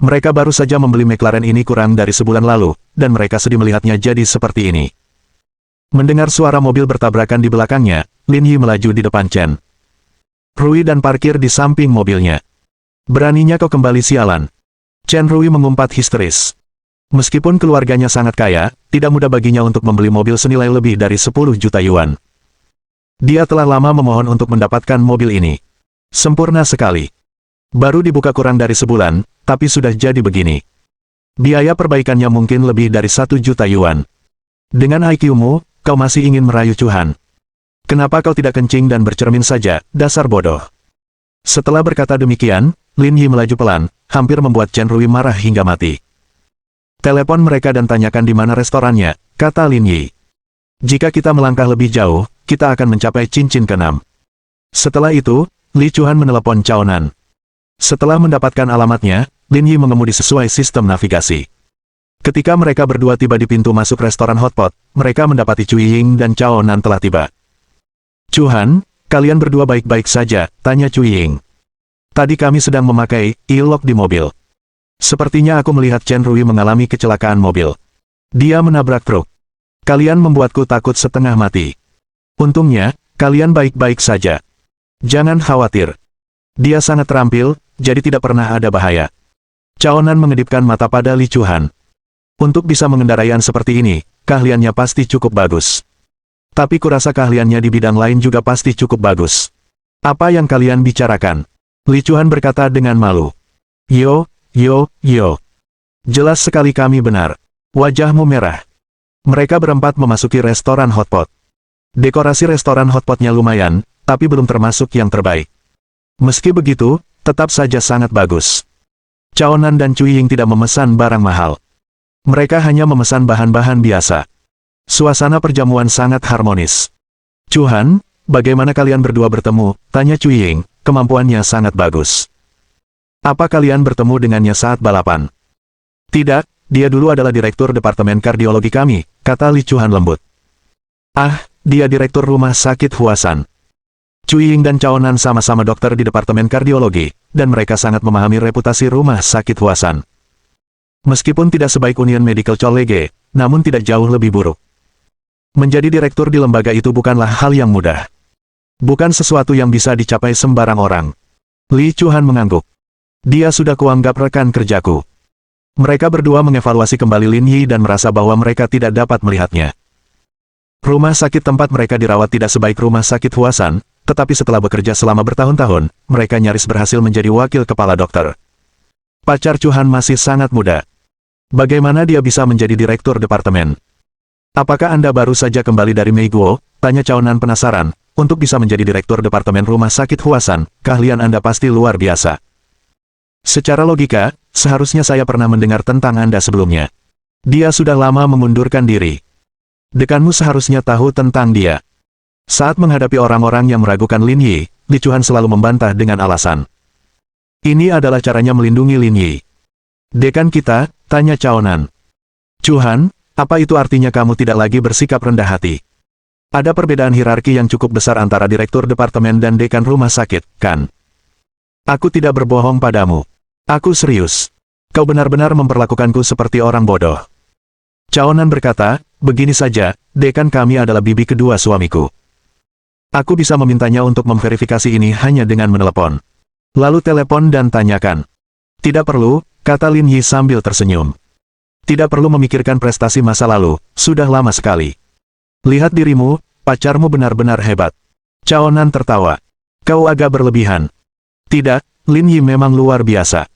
Mereka baru saja membeli McLaren ini kurang dari sebulan lalu, dan mereka sedih melihatnya jadi seperti ini. Mendengar suara mobil bertabrakan di belakangnya, Lin Yi melaju di depan Chen Rui dan parkir di samping mobilnya. Beraninya kau kembali sialan. Chen Rui mengumpat histeris. Meskipun keluarganya sangat kaya, tidak mudah baginya untuk membeli mobil senilai lebih dari 10 juta yuan. Dia telah lama memohon untuk mendapatkan mobil ini. Sempurna sekali. Baru dibuka kurang dari sebulan, tapi sudah jadi begini. Biaya perbaikannya mungkin lebih dari 1 juta yuan. Dengan IQ-mu, kau masih ingin merayu Chuhan. Kenapa kau tidak kencing dan bercermin saja, dasar bodoh? Setelah berkata demikian, Lin Yi melaju pelan, hampir membuat Chen Rui marah hingga mati. Telepon mereka dan tanyakan di mana restorannya, kata Lin Yi. Jika kita melangkah lebih jauh, kita akan mencapai cincin ke-6. Setelah itu, Li Chuhan menelepon Cao Nan. Setelah mendapatkan alamatnya, Lin Yi mengemudi sesuai sistem navigasi. Ketika mereka berdua tiba di pintu masuk restoran hotpot, mereka mendapati Cui Ying dan Cao Nan telah tiba. Chuhan, kalian berdua baik-baik saja, tanya Cui Ying. Tadi kami sedang memakai e-lock di mobil. Sepertinya aku melihat Chen Rui mengalami kecelakaan mobil. Dia menabrak truk. Kalian membuatku takut setengah mati. Untungnya, kalian baik-baik saja. Jangan khawatir. Dia sangat terampil, jadi tidak pernah ada bahaya. Cao Nan mengedipkan mata pada Li Chuhan. Untuk bisa mengendarai seperti ini, keahliannya pasti cukup bagus. Tapi kurasa keahliannya di bidang lain juga pasti cukup bagus. Apa yang kalian bicarakan? Li Chuhan berkata dengan malu. Yo. Jelas sekali kami benar. Wajahmu merah. Mereka berempat memasuki restoran hotpot. Dekorasi restoran hotpotnya lumayan, tapi belum termasuk yang terbaik. Meski begitu, tetap saja sangat bagus. Cao Nan dan Cui Ying tidak memesan barang mahal. Mereka hanya memesan bahan-bahan biasa. Suasana perjamuan sangat harmonis. Chuhan, bagaimana kalian berdua bertemu? Tanya Cui Ying, kemampuannya sangat bagus. Apa kalian bertemu dengannya saat balapan? Tidak, dia dulu adalah direktur departemen kardiologi kami, kata Li Chuhan lembut. Ah, dia direktur rumah sakit Huasan. Cui Ying dan Cao Nan sama-sama dokter di departemen kardiologi, dan mereka sangat memahami reputasi rumah sakit Huasan. Meskipun tidak sebaik Union Medical College, namun tidak jauh lebih buruk. Menjadi direktur di lembaga itu bukanlah hal yang mudah. Bukan sesuatu yang bisa dicapai sembarang orang. Li Chuhan mengangguk. Dia sudah kuanggap rekan kerjaku. Mereka berdua mengevaluasi kembali Lin Yi dan merasa bahwa mereka tidak dapat melihatnya. Rumah sakit tempat mereka dirawat tidak sebaik rumah sakit Huasan, tetapi setelah bekerja selama bertahun-tahun, mereka nyaris berhasil menjadi wakil kepala dokter. Pacar Chuhan masih sangat muda. Bagaimana dia bisa menjadi direktur departemen? Apakah Anda baru saja kembali dari Meiguo? Tanya Cao Nan penasaran. Untuk bisa menjadi direktur departemen rumah sakit Huasan, keahlian Anda pasti luar biasa. Secara logika, seharusnya saya pernah mendengar tentang Anda sebelumnya. Dia sudah lama mengundurkan diri. Dekanmu seharusnya tahu tentang dia. Saat menghadapi orang-orang yang meragukan Lin Yi, Li Chuhan selalu membantah dengan alasan. Ini adalah caranya melindungi Lin Yi. Dekan kita, tanya Cao Nan. Chuhan, apa itu artinya kamu tidak lagi bersikap rendah hati? Ada perbedaan hierarki yang cukup besar antara direktur departemen dan dekan rumah sakit, kan? Aku tidak berbohong padamu. Aku serius. Kau benar-benar memperlakukanku seperti orang bodoh. Cao Nan berkata, begini saja, dekan kami adalah bibi kedua suamiku. Aku bisa memintanya untuk memverifikasi ini hanya dengan menelepon. Lalu telepon dan tanyakan. Tidak perlu, kata Lin Yi sambil tersenyum. Tidak perlu memikirkan prestasi masa lalu, sudah lama sekali. Lihat dirimu, pacarmu benar-benar hebat. Cao Nan tertawa. Kau agak berlebihan. Tidak, Lin Yi memang luar biasa.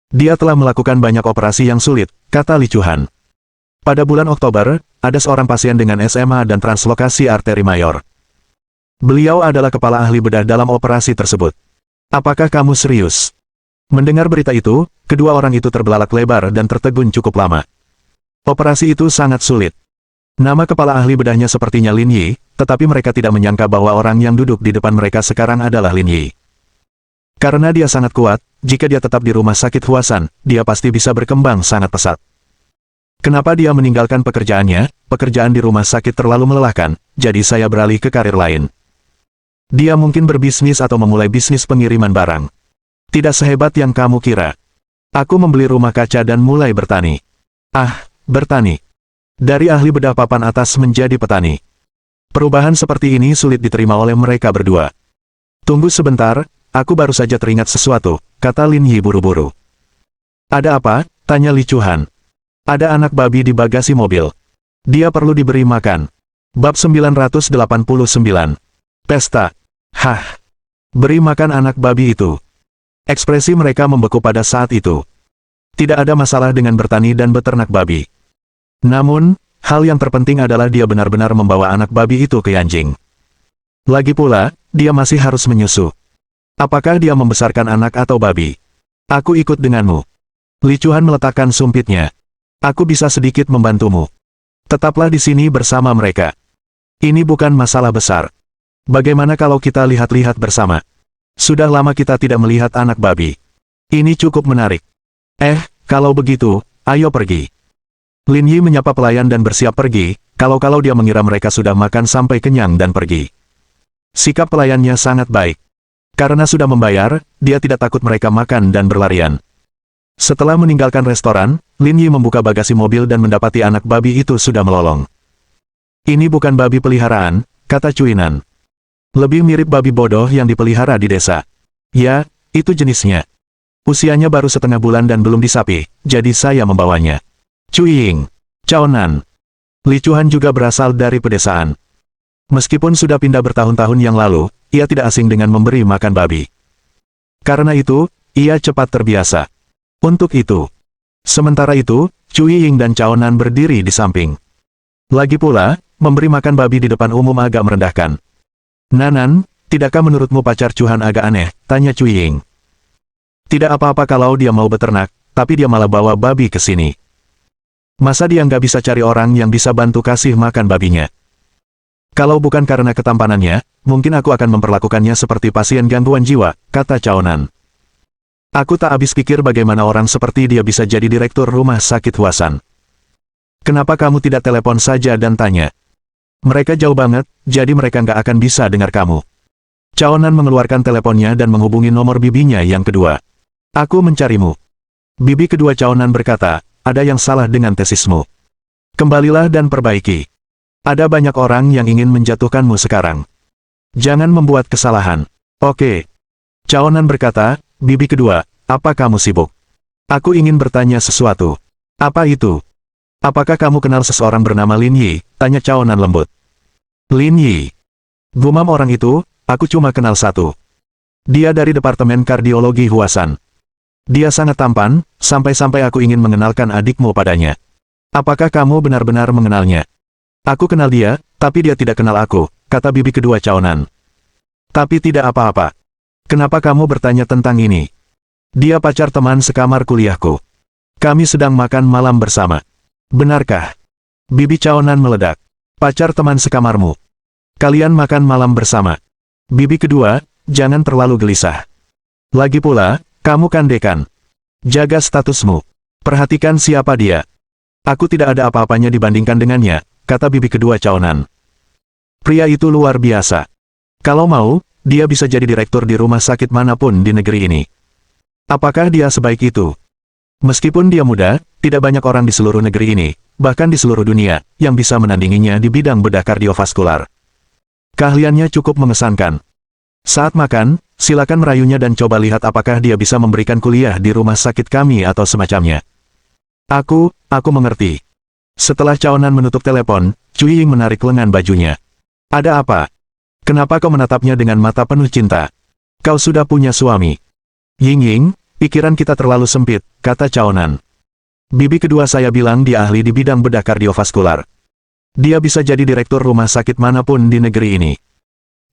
Dia telah melakukan banyak operasi yang sulit, kata Li Chuhan. Pada bulan Oktober, ada seorang pasien dengan SMA dan translokasi arteri mayor. Beliau adalah kepala ahli bedah dalam operasi tersebut. Apakah kamu serius? Mendengar berita itu, kedua orang itu terbelalak lebar dan tertegun cukup lama. Operasi itu sangat sulit. Nama kepala ahli bedahnya sepertinya Lin Yi, tetapi mereka tidak menyangka bahwa orang yang duduk di depan mereka sekarang adalah Lin Yi. Karena dia sangat kuat, jika dia tetap di rumah sakit Huasan, dia pasti bisa berkembang sangat pesat. Kenapa dia meninggalkan pekerjaannya? Pekerjaan di rumah sakit terlalu melelahkan, jadi saya beralih ke karir lain. Dia mungkin berbisnis atau memulai bisnis pengiriman barang. Tidak sehebat yang kamu kira. Aku membeli rumah kaca dan mulai bertani. Ah, bertani. Dari ahli bedah papan atas menjadi petani. Perubahan seperti ini sulit diterima oleh mereka berdua. Tunggu sebentar, aku baru saja teringat sesuatu, kata Lin Yi buru-buru. Ada apa? Tanya Li Chuhan. Ada anak babi di bagasi mobil. Dia perlu diberi makan. Bab 989. Pesta. Hah. Beri makan anak babi itu. Ekspresi mereka membeku pada saat itu. Tidak ada masalah dengan bertani dan beternak babi. Namun, hal yang terpenting adalah dia benar-benar membawa anak babi itu ke Yanjing. Lagi pula, dia masih harus menyusu. Apakah dia membesarkan anak atau babi? Aku ikut denganmu. Li Chuhan meletakkan sumpitnya. Aku bisa sedikit membantumu. Tetaplah di sini bersama mereka. Ini bukan masalah besar. Bagaimana kalau kita lihat-lihat bersama? Sudah lama kita tidak melihat anak babi. Ini cukup menarik. Kalau begitu, ayo pergi. Lin Yi menyapa pelayan dan bersiap pergi, kalau dia mengira mereka sudah makan sampai kenyang dan pergi. Sikap pelayannya sangat baik. Karena sudah membayar, dia tidak takut mereka makan dan berlarian. Setelah meninggalkan restoran, Lin Yi membuka bagasi mobil dan mendapati anak babi itu sudah melolong. Ini bukan babi peliharaan, kata Cuinan. Lebih mirip babi bodoh yang dipelihara di desa. Ya, itu jenisnya. Usianya baru setengah bulan dan belum disapi, jadi saya membawanya. Cuying, Cao Nan. Li Chuhan juga berasal dari pedesaan. Meskipun sudah pindah bertahun-tahun yang lalu, ia tidak asing dengan memberi makan babi. Karena itu, ia cepat terbiasa. Untuk itu. Sementara itu, Cui Ying dan Cao Nan berdiri di samping. Lagi pula, memberi makan babi di depan umum agak merendahkan. Nanan, tidakkah menurutmu pacar Chuhan agak aneh? Tanya Cui Ying. Tidak apa-apa kalau dia mau beternak, tapi dia malah bawa babi ke sini. Masa dia nggak bisa cari orang yang bisa bantu kasih makan babinya? Kalau bukan karena ketampanannya, mungkin aku akan memperlakukannya seperti pasien gangguan jiwa, kata Cao Nan. Aku tak habis pikir bagaimana orang seperti dia bisa jadi direktur rumah sakit Huasan. Kenapa kamu tidak telepon saja dan tanya? Mereka jauh banget, jadi mereka nggak akan bisa dengar kamu. Cao Nan mengeluarkan teleponnya dan menghubungi nomor bibinya yang kedua. Aku mencarimu. Bibi kedua Cao Nan berkata, ada yang salah dengan tesismu. Kembalilah dan perbaiki. Ada banyak orang yang ingin menjatuhkanmu sekarang. Jangan membuat kesalahan. Oke. Cao Nan berkata, Bibi kedua, apa kamu sibuk? Aku ingin bertanya sesuatu. Apa itu? Apakah kamu kenal seseorang bernama Lin Yi? Tanya Cao Nan lembut. Lin Yi. Gumam orang itu, aku cuma kenal satu. Dia dari Departemen Kardiologi Huasan. Dia sangat tampan, sampai-sampai aku ingin mengenalkan adikmu padanya. Apakah kamu benar-benar mengenalnya? Aku kenal dia, tapi dia tidak kenal aku, kata bibi kedua Cao Nan. Tapi tidak apa-apa. Kenapa kamu bertanya tentang ini? Dia pacar teman sekamar kuliahku. Kami sedang makan malam bersama. Benarkah? Bibi Chaonan meledak. Pacar teman sekamarmu. Kalian makan malam bersama. Bibi kedua, jangan terlalu gelisah. Lagi pula, kamu kan dekan. Jaga statusmu. Perhatikan siapa dia. Aku tidak ada apa-apanya dibandingkan dengannya, kata bibi kedua Chaonan. Pria itu luar biasa. Kalau mau, dia bisa jadi direktur di rumah sakit manapun di negeri ini. Apakah dia sebaik itu? Meskipun dia muda, tidak banyak orang di seluruh negeri ini, bahkan di seluruh dunia, yang bisa menandinginya di bidang bedah kardiovaskular. Keahliannya cukup mengesankan. Saat makan, silakan merayunya dan coba lihat apakah dia bisa memberikan kuliah di rumah sakit kami atau semacamnya. Aku mengerti. Setelah Chaonan menutup telepon, Cui Ying menarik lengan bajunya. Ada apa? Kenapa kau menatapnya dengan mata penuh cinta? Kau sudah punya suami. Ying, pikiran kita terlalu sempit, kata Chaonan. Bibi kedua saya bilang dia ahli di bidang bedah kardiovaskular. Dia bisa jadi direktur rumah sakit manapun di negeri ini.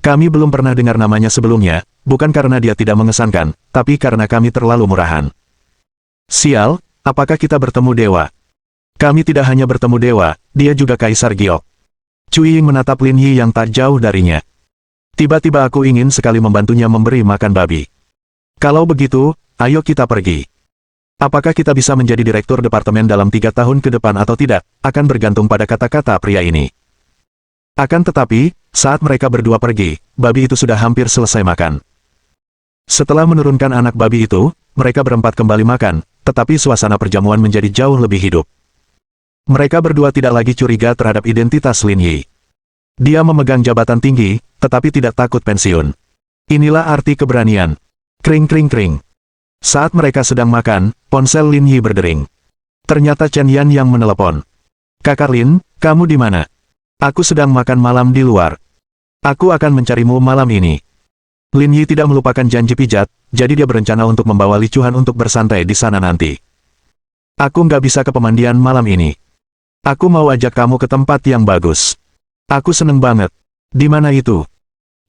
Kami belum pernah dengar namanya sebelumnya, bukan karena dia tidak mengesankan, tapi karena kami terlalu murahan. Sial, apakah kita bertemu dewa? Kami tidak hanya bertemu dewa, dia juga Kaisar Giok. Cui Ying menatap Lin Yi yang tak jauh darinya. Tiba-tiba aku ingin sekali membantunya memberi makan babi. Kalau begitu, ayo kita pergi. Apakah kita bisa menjadi direktur departemen dalam 3 tahun ke depan atau tidak, akan bergantung pada kata-kata pria ini. Akan tetapi, saat mereka berdua pergi, babi itu sudah hampir selesai makan. Setelah menurunkan anak babi itu, mereka berempat kembali makan, tetapi suasana perjamuan menjadi jauh lebih hidup. Mereka berdua tidak lagi curiga terhadap identitas Lin Yi. Dia memegang jabatan tinggi, tetapi tidak takut pensiun. Inilah arti keberanian. Kring kring kring. Saat mereka sedang makan, ponsel Lin Yi berdering. Ternyata Chen Yan yang menelepon. Kakak Lin, kamu di mana? Aku sedang makan malam di luar. Aku akan mencarimu malam ini. Lin Yi tidak melupakan janji pijat, jadi dia berencana untuk membawa Li Chuan untuk bersantai di sana nanti. Aku nggak bisa ke pemandian malam ini. Aku mau ajak kamu ke tempat yang bagus. Aku seneng banget. Di mana itu?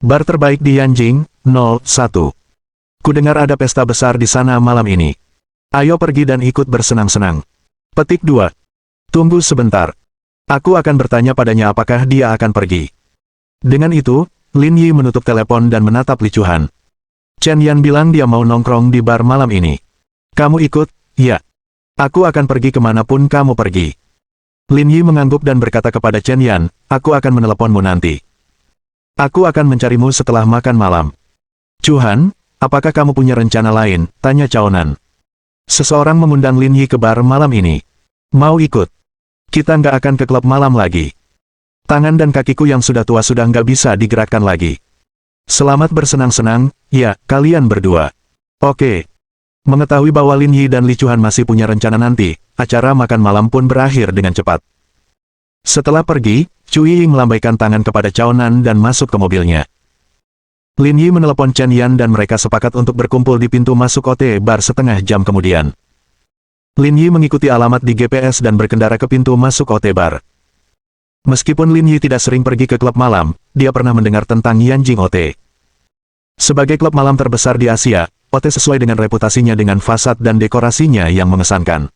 Bar terbaik di Yanjing, 01. Kudengar ada pesta besar di sana malam ini. Ayo pergi dan ikut bersenang-senang. Petik 2. Tunggu sebentar. Aku akan bertanya padanya apakah dia akan pergi. Dengan itu, Lin Yi menutup telepon dan menatap Li Chuan. Chen Yan bilang dia mau nongkrong di bar malam ini. Kamu ikut? Ya. Aku akan pergi kemanapun kamu pergi. Lin Yi mengangguk dan berkata kepada Chen Yan, aku akan meneleponmu nanti. Aku akan mencarimu setelah makan malam. Chuan, apakah kamu punya rencana lain? Tanya Chaonan. Seseorang mengundang Lin Yi ke bar malam ini. Mau ikut? Kita nggak akan ke klub malam lagi. Tangan dan kakiku yang sudah tua sudah nggak bisa digerakkan lagi. Selamat bersenang-senang, ya, kalian berdua. Oke. Mengetahui bahwa Lin Yi dan Li Chuan masih punya rencana nanti, acara makan malam pun berakhir dengan cepat. Setelah pergi, Cui Ying melambaikan tangan kepada Chaonan dan masuk ke mobilnya. Lin Yi menelepon Chen Yan dan mereka sepakat untuk berkumpul di pintu masuk OT bar setengah jam kemudian. Lin Yi mengikuti alamat di GPS dan berkendara ke pintu masuk OT bar. Meskipun Lin Yi tidak sering pergi ke klub malam, dia pernah mendengar tentang Yanjing OT. Sebagai klub malam terbesar di Asia, OT sesuai dengan reputasinya dengan fasad dan dekorasinya yang mengesankan.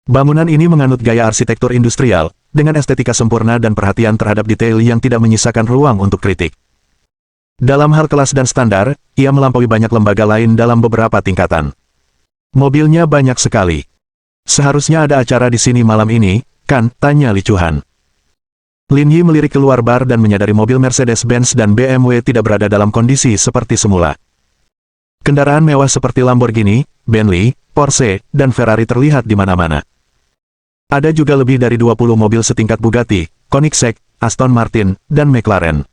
Bangunan ini menganut gaya arsitektur industrial, dengan estetika sempurna dan perhatian terhadap detail yang tidak menyisakan ruang untuk kritik. Dalam hal kelas dan standar, ia melampaui banyak lembaga lain dalam beberapa tingkatan. Mobilnya banyak sekali. Seharusnya ada acara di sini malam ini, kan? Tanya Li Chuan. Lin Yi melirik keluar bar dan menyadari mobil Mercedes-Benz dan BMW tidak berada dalam kondisi seperti semula. Kendaraan mewah seperti Lamborghini, Bentley, Porsche, dan Ferrari terlihat di mana-mana. Ada juga lebih dari 20 mobil setingkat Bugatti, Koenigsegg, Aston Martin, dan McLaren.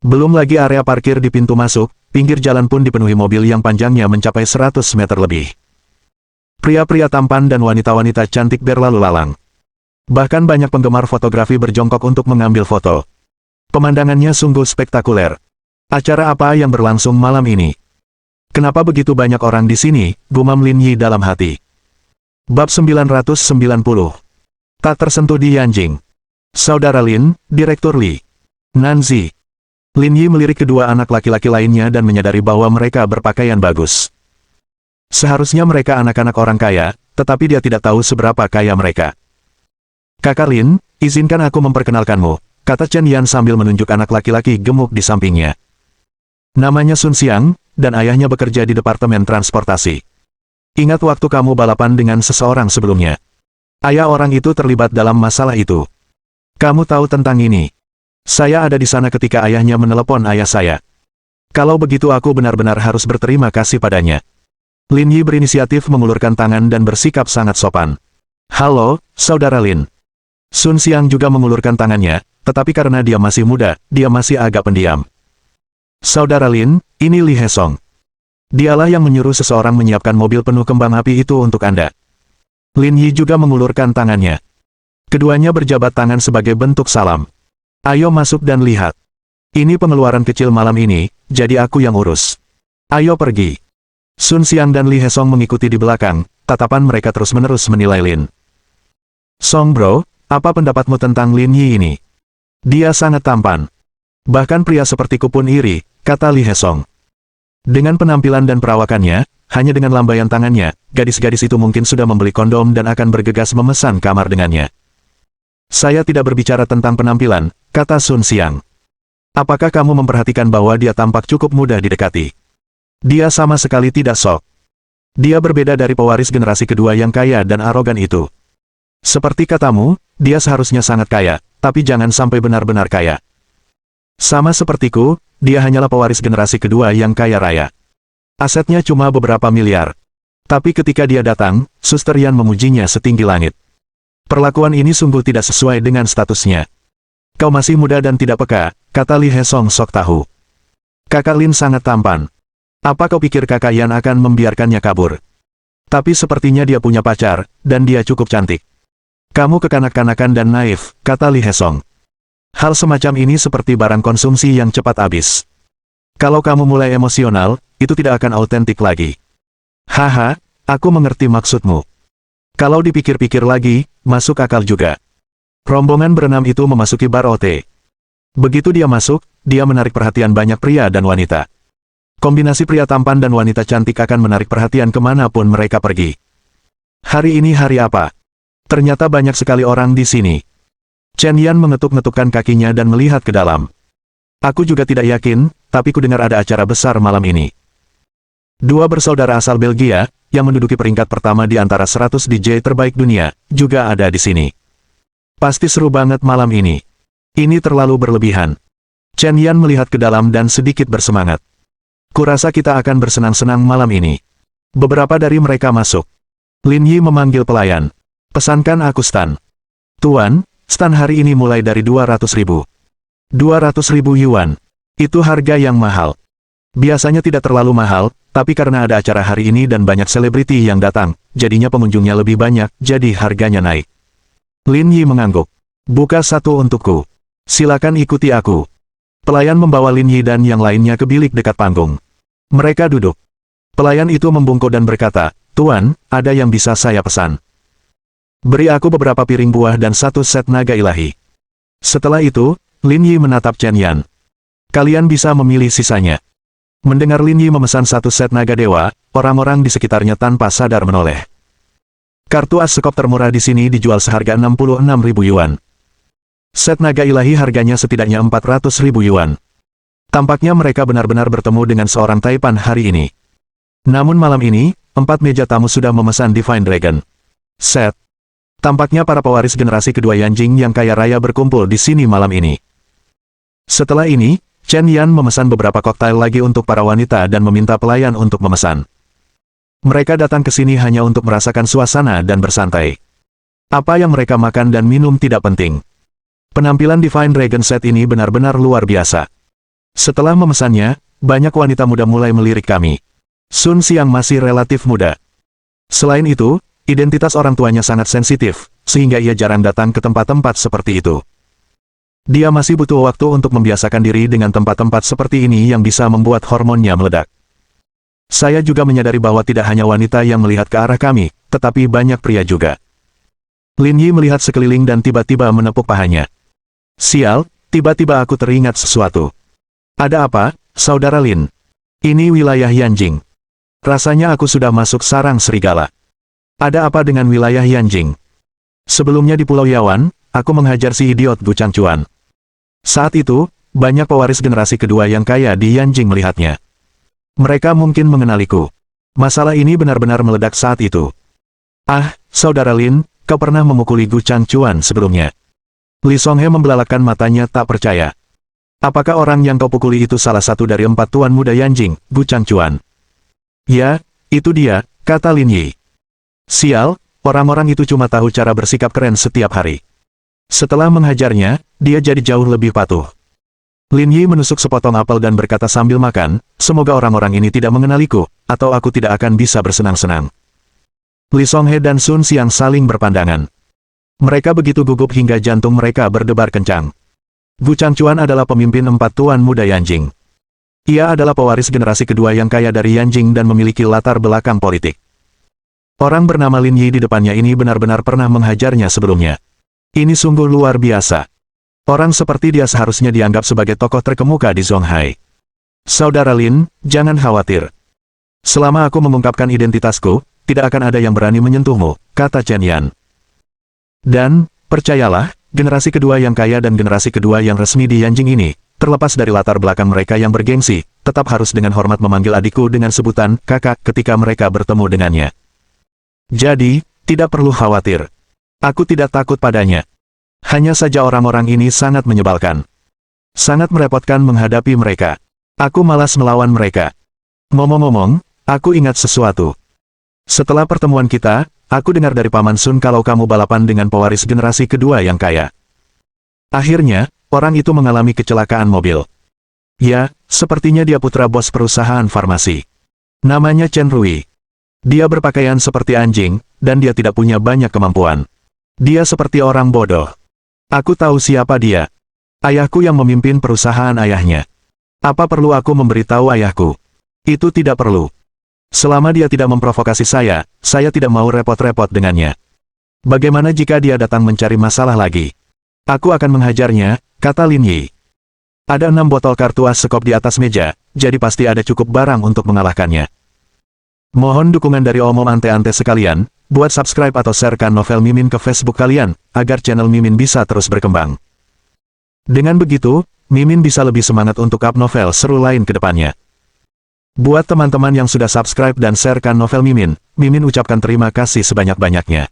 Belum lagi area parkir di pintu masuk, pinggir jalan pun dipenuhi mobil yang panjangnya mencapai 100 meter lebih. Pria-pria tampan dan wanita-wanita cantik berlalu lalang. Bahkan banyak penggemar fotografi berjongkok untuk mengambil foto. Pemandangannya sungguh spektakuler. Acara apa yang berlangsung malam ini? Kenapa begitu banyak orang di sini? Gumam Lin Yi dalam hati. Bab 990. Tak tersentuh di Yanjing. Saudara Lin, Direktur Li. Nanzi. Lin Yi melirik kedua anak laki-laki lainnya dan menyadari bahwa mereka berpakaian bagus. Seharusnya mereka anak-anak orang kaya, tetapi dia tidak tahu seberapa kaya mereka. Kakak Lin, izinkan aku memperkenalkanmu, kata Chen Yan sambil menunjuk anak laki-laki gemuk di sampingnya. Namanya Sun Xiang, dan ayahnya bekerja di Departemen Transportasi. Ingat waktu kamu balapan dengan seseorang sebelumnya. Ayah orang itu terlibat dalam masalah itu. Kamu tahu tentang ini. Saya ada di sana ketika ayahnya menelepon ayah saya. Kalau begitu aku benar-benar harus berterima kasih padanya. Lin Yi berinisiatif mengulurkan tangan dan bersikap sangat sopan. Halo, Saudara Lin. Sun Xiang juga mengulurkan tangannya, tetapi karena dia masih muda, dia masih agak pendiam. Saudara Lin, ini Li Hesong. Dialah yang menyuruh seseorang menyiapkan mobil penuh kembang api itu untuk Anda. Lin Yi juga mengulurkan tangannya. Keduanya berjabat tangan sebagai bentuk salam. Ayo masuk dan lihat. Ini pengeluaran kecil malam ini, jadi aku yang urus. Ayo pergi. Sun Xiang dan Li Hesong mengikuti di belakang, tatapan mereka terus-menerus menilai Lin. Song bro, apa pendapatmu tentang Lin Yi ini? Dia sangat tampan. Bahkan pria sepertiku pun iri, kata Li Hesong. Dengan penampilan dan perawakannya, hanya dengan lambaian tangannya, gadis-gadis itu mungkin sudah membeli kondom dan akan bergegas memesan kamar dengannya. Saya tidak berbicara tentang penampilan, kata Sun Xiang. Apakah kamu memperhatikan bahwa dia tampak cukup mudah didekati? Dia sama sekali tidak sok. Dia berbeda dari pewaris generasi kedua yang kaya dan arogan itu. Seperti katamu, dia seharusnya sangat kaya, tapi jangan sampai benar-benar kaya. Sama sepertiku, dia hanyalah pewaris generasi kedua yang kaya raya. Asetnya cuma beberapa miliar. Tapi ketika dia datang, Suster Yan memujinya setinggi langit. Perlakuan ini sungguh tidak sesuai dengan statusnya. Kau masih muda dan tidak peka, kata Li Hesong sok tahu. Kakak Lin sangat tampan. Apa kau pikir kakak Yan akan membiarkannya kabur? Tapi sepertinya dia punya pacar, dan dia cukup cantik. Kamu kekanak-kanakan dan naif, kata Li Hesong. Hal semacam ini seperti barang konsumsi yang cepat habis. Kalau kamu mulai emosional, itu tidak akan autentik lagi. Haha, aku mengerti maksudmu. Kalau dipikir-pikir lagi, masuk akal juga. Rombongan berenam itu memasuki bar OT. Begitu dia masuk, dia menarik perhatian banyak pria dan wanita. Kombinasi pria tampan dan wanita cantik akan menarik perhatian kemanapun mereka pergi. Hari ini hari apa? Ternyata banyak sekali orang di sini. Chen Yan mengetuk-ngetukkan kakinya dan melihat ke dalam. Aku juga tidak yakin, tapi ku dengar ada acara besar malam ini. Dua bersaudara asal Belgia, yang menduduki peringkat pertama di antara 100 DJ terbaik dunia, juga ada di sini. Pasti seru banget malam ini. Ini terlalu berlebihan. Chen Yan melihat ke dalam dan sedikit bersemangat. Kurasa kita akan bersenang-senang malam ini. Beberapa dari mereka masuk. Lin Yi memanggil pelayan. Pesankan aku stan. Tuan, stan hari ini mulai dari 200.000. 200.000 yuan. Itu harga yang mahal. Biasanya tidak terlalu mahal, tapi karena ada acara hari ini dan banyak selebriti yang datang, jadinya pengunjungnya lebih banyak, jadi harganya naik. Lin Yi mengangguk. Buka satu untukku. Silakan ikuti aku. Pelayan membawa Lin Yi dan yang lainnya ke bilik dekat panggung. Mereka duduk. Pelayan itu membungkuk dan berkata, Tuan, ada yang bisa saya pesan. Beri aku beberapa piring buah dan satu set naga ilahi. Setelah itu, Lin Yi menatap Chen Yan. Kalian bisa memilih sisanya. Mendengar Lin Yi memesan satu set naga dewa, orang-orang di sekitarnya tanpa sadar menoleh. Kartu as sekop termurah di sini dijual seharga 66.000 yuan. Set naga ilahi harganya setidaknya 400.000 yuan. Tampaknya mereka benar-benar bertemu dengan seorang taipan hari ini. Namun malam ini, 4 meja tamu sudah memesan Divine Dragon set. Tampaknya para pewaris generasi kedua Yanjing yang kaya raya berkumpul di sini malam ini. Setelah ini, Chen Yan memesan beberapa koktail lagi untuk para wanita dan meminta pelayan untuk memesan. Mereka datang ke sini hanya untuk merasakan suasana dan bersantai. Apa yang mereka makan dan minum tidak penting. Penampilan Divine Dragon set ini benar-benar luar biasa. Setelah memesannya, banyak wanita muda mulai melirik kami. Sun Xiang masih relatif muda. Selain itu, identitas orang tuanya sangat sensitif, sehingga ia jarang datang ke tempat-tempat seperti itu. Dia masih butuh waktu untuk membiasakan diri dengan tempat-tempat seperti ini yang bisa membuat hormonnya meledak. Saya juga menyadari bahwa tidak hanya wanita yang melihat ke arah kami, tetapi banyak pria juga. Lin Yi melihat sekeliling dan tiba-tiba menepuk pahanya. Sial, tiba-tiba aku teringat sesuatu. Ada apa, Saudara Lin? Ini wilayah Yanjing. Rasanya aku sudah masuk sarang serigala. Ada apa dengan wilayah Yanjing? Sebelumnya di Pulau Yawan, aku menghajar si idiot Gu Changchuan. Saat itu, banyak pewaris generasi kedua yang kaya di Yanjing melihatnya. Mereka mungkin mengenaliku. Masalah ini benar-benar meledak saat itu. Ah, Saudara Lin, kau pernah memukuli Gu Changchuan sebelumnya. Li Songhe membelalakan matanya tak percaya. Apakah orang yang kau pukuli itu salah satu dari 4 tuan muda Yanjing, Gu Changchuan? Ya, itu dia, kata Lin Yi. Sial, orang-orang itu cuma tahu cara bersikap keren setiap hari. Setelah menghajarnya, dia jadi jauh lebih patuh. Lin Yi menusuk sepotong apel dan berkata sambil makan, semoga orang-orang ini tidak mengenaliku, atau aku tidak akan bisa bersenang-senang. Li Songhe dan Sun Xiang saling berpandangan. Mereka begitu gugup hingga jantung mereka berdebar kencang. Gu Changchuan adalah pemimpin 4 tuan muda Yanjing. Ia adalah pewaris generasi kedua yang kaya dari Yanjing dan memiliki latar belakang politik. Orang bernama Lin Yi di depannya ini benar-benar pernah menghajarnya sebelumnya. Ini sungguh luar biasa. Orang seperti dia seharusnya dianggap sebagai tokoh terkemuka di Zonghai. Saudara Lin, jangan khawatir. Selama aku mengungkapkan identitasku, tidak akan ada yang berani menyentuhmu, kata Chen Yan. Dan, percayalah, generasi kedua yang kaya dan generasi kedua yang resmi di Yanjing ini, terlepas dari latar belakang mereka yang bergengsi, tetap harus dengan hormat memanggil adikku dengan sebutan kakak ketika mereka bertemu dengannya. Jadi, tidak perlu khawatir. Aku tidak takut padanya. Hanya saja orang-orang ini sangat menyebalkan. Sangat merepotkan menghadapi mereka. Aku malas melawan mereka. Ngomong-ngomong, aku ingat sesuatu. Setelah pertemuan kita, aku dengar dari Paman Sun kalau kamu balapan dengan pewaris generasi kedua yang kaya. Akhirnya, orang itu mengalami kecelakaan mobil. Ya, sepertinya dia putra bos perusahaan farmasi. Namanya Chen Rui. Dia berpakaian seperti anjing, dan dia tidak punya banyak kemampuan. Dia seperti orang bodoh. Aku tahu siapa dia. Ayahku yang memimpin perusahaan ayahnya. Apa perlu aku memberitahu ayahku? Itu tidak perlu. Selama dia tidak memprovokasi saya tidak mau repot-repot dengannya. Bagaimana jika dia datang mencari masalah lagi? Aku akan menghajarnya, kata Lin Yi. Ada 6 botol kartu as sekop di atas meja, jadi pasti ada cukup barang untuk mengalahkannya. Mohon dukungan dari omom ante-ante sekalian, buat subscribe atau sharekan novel Mimin ke Facebook kalian, agar channel Mimin bisa terus berkembang. Dengan begitu, Mimin bisa lebih semangat untuk up novel seru lain ke depannya. Buat teman-teman yang sudah subscribe dan sharekan novel Mimin, Mimin ucapkan terima kasih sebanyak-banyaknya.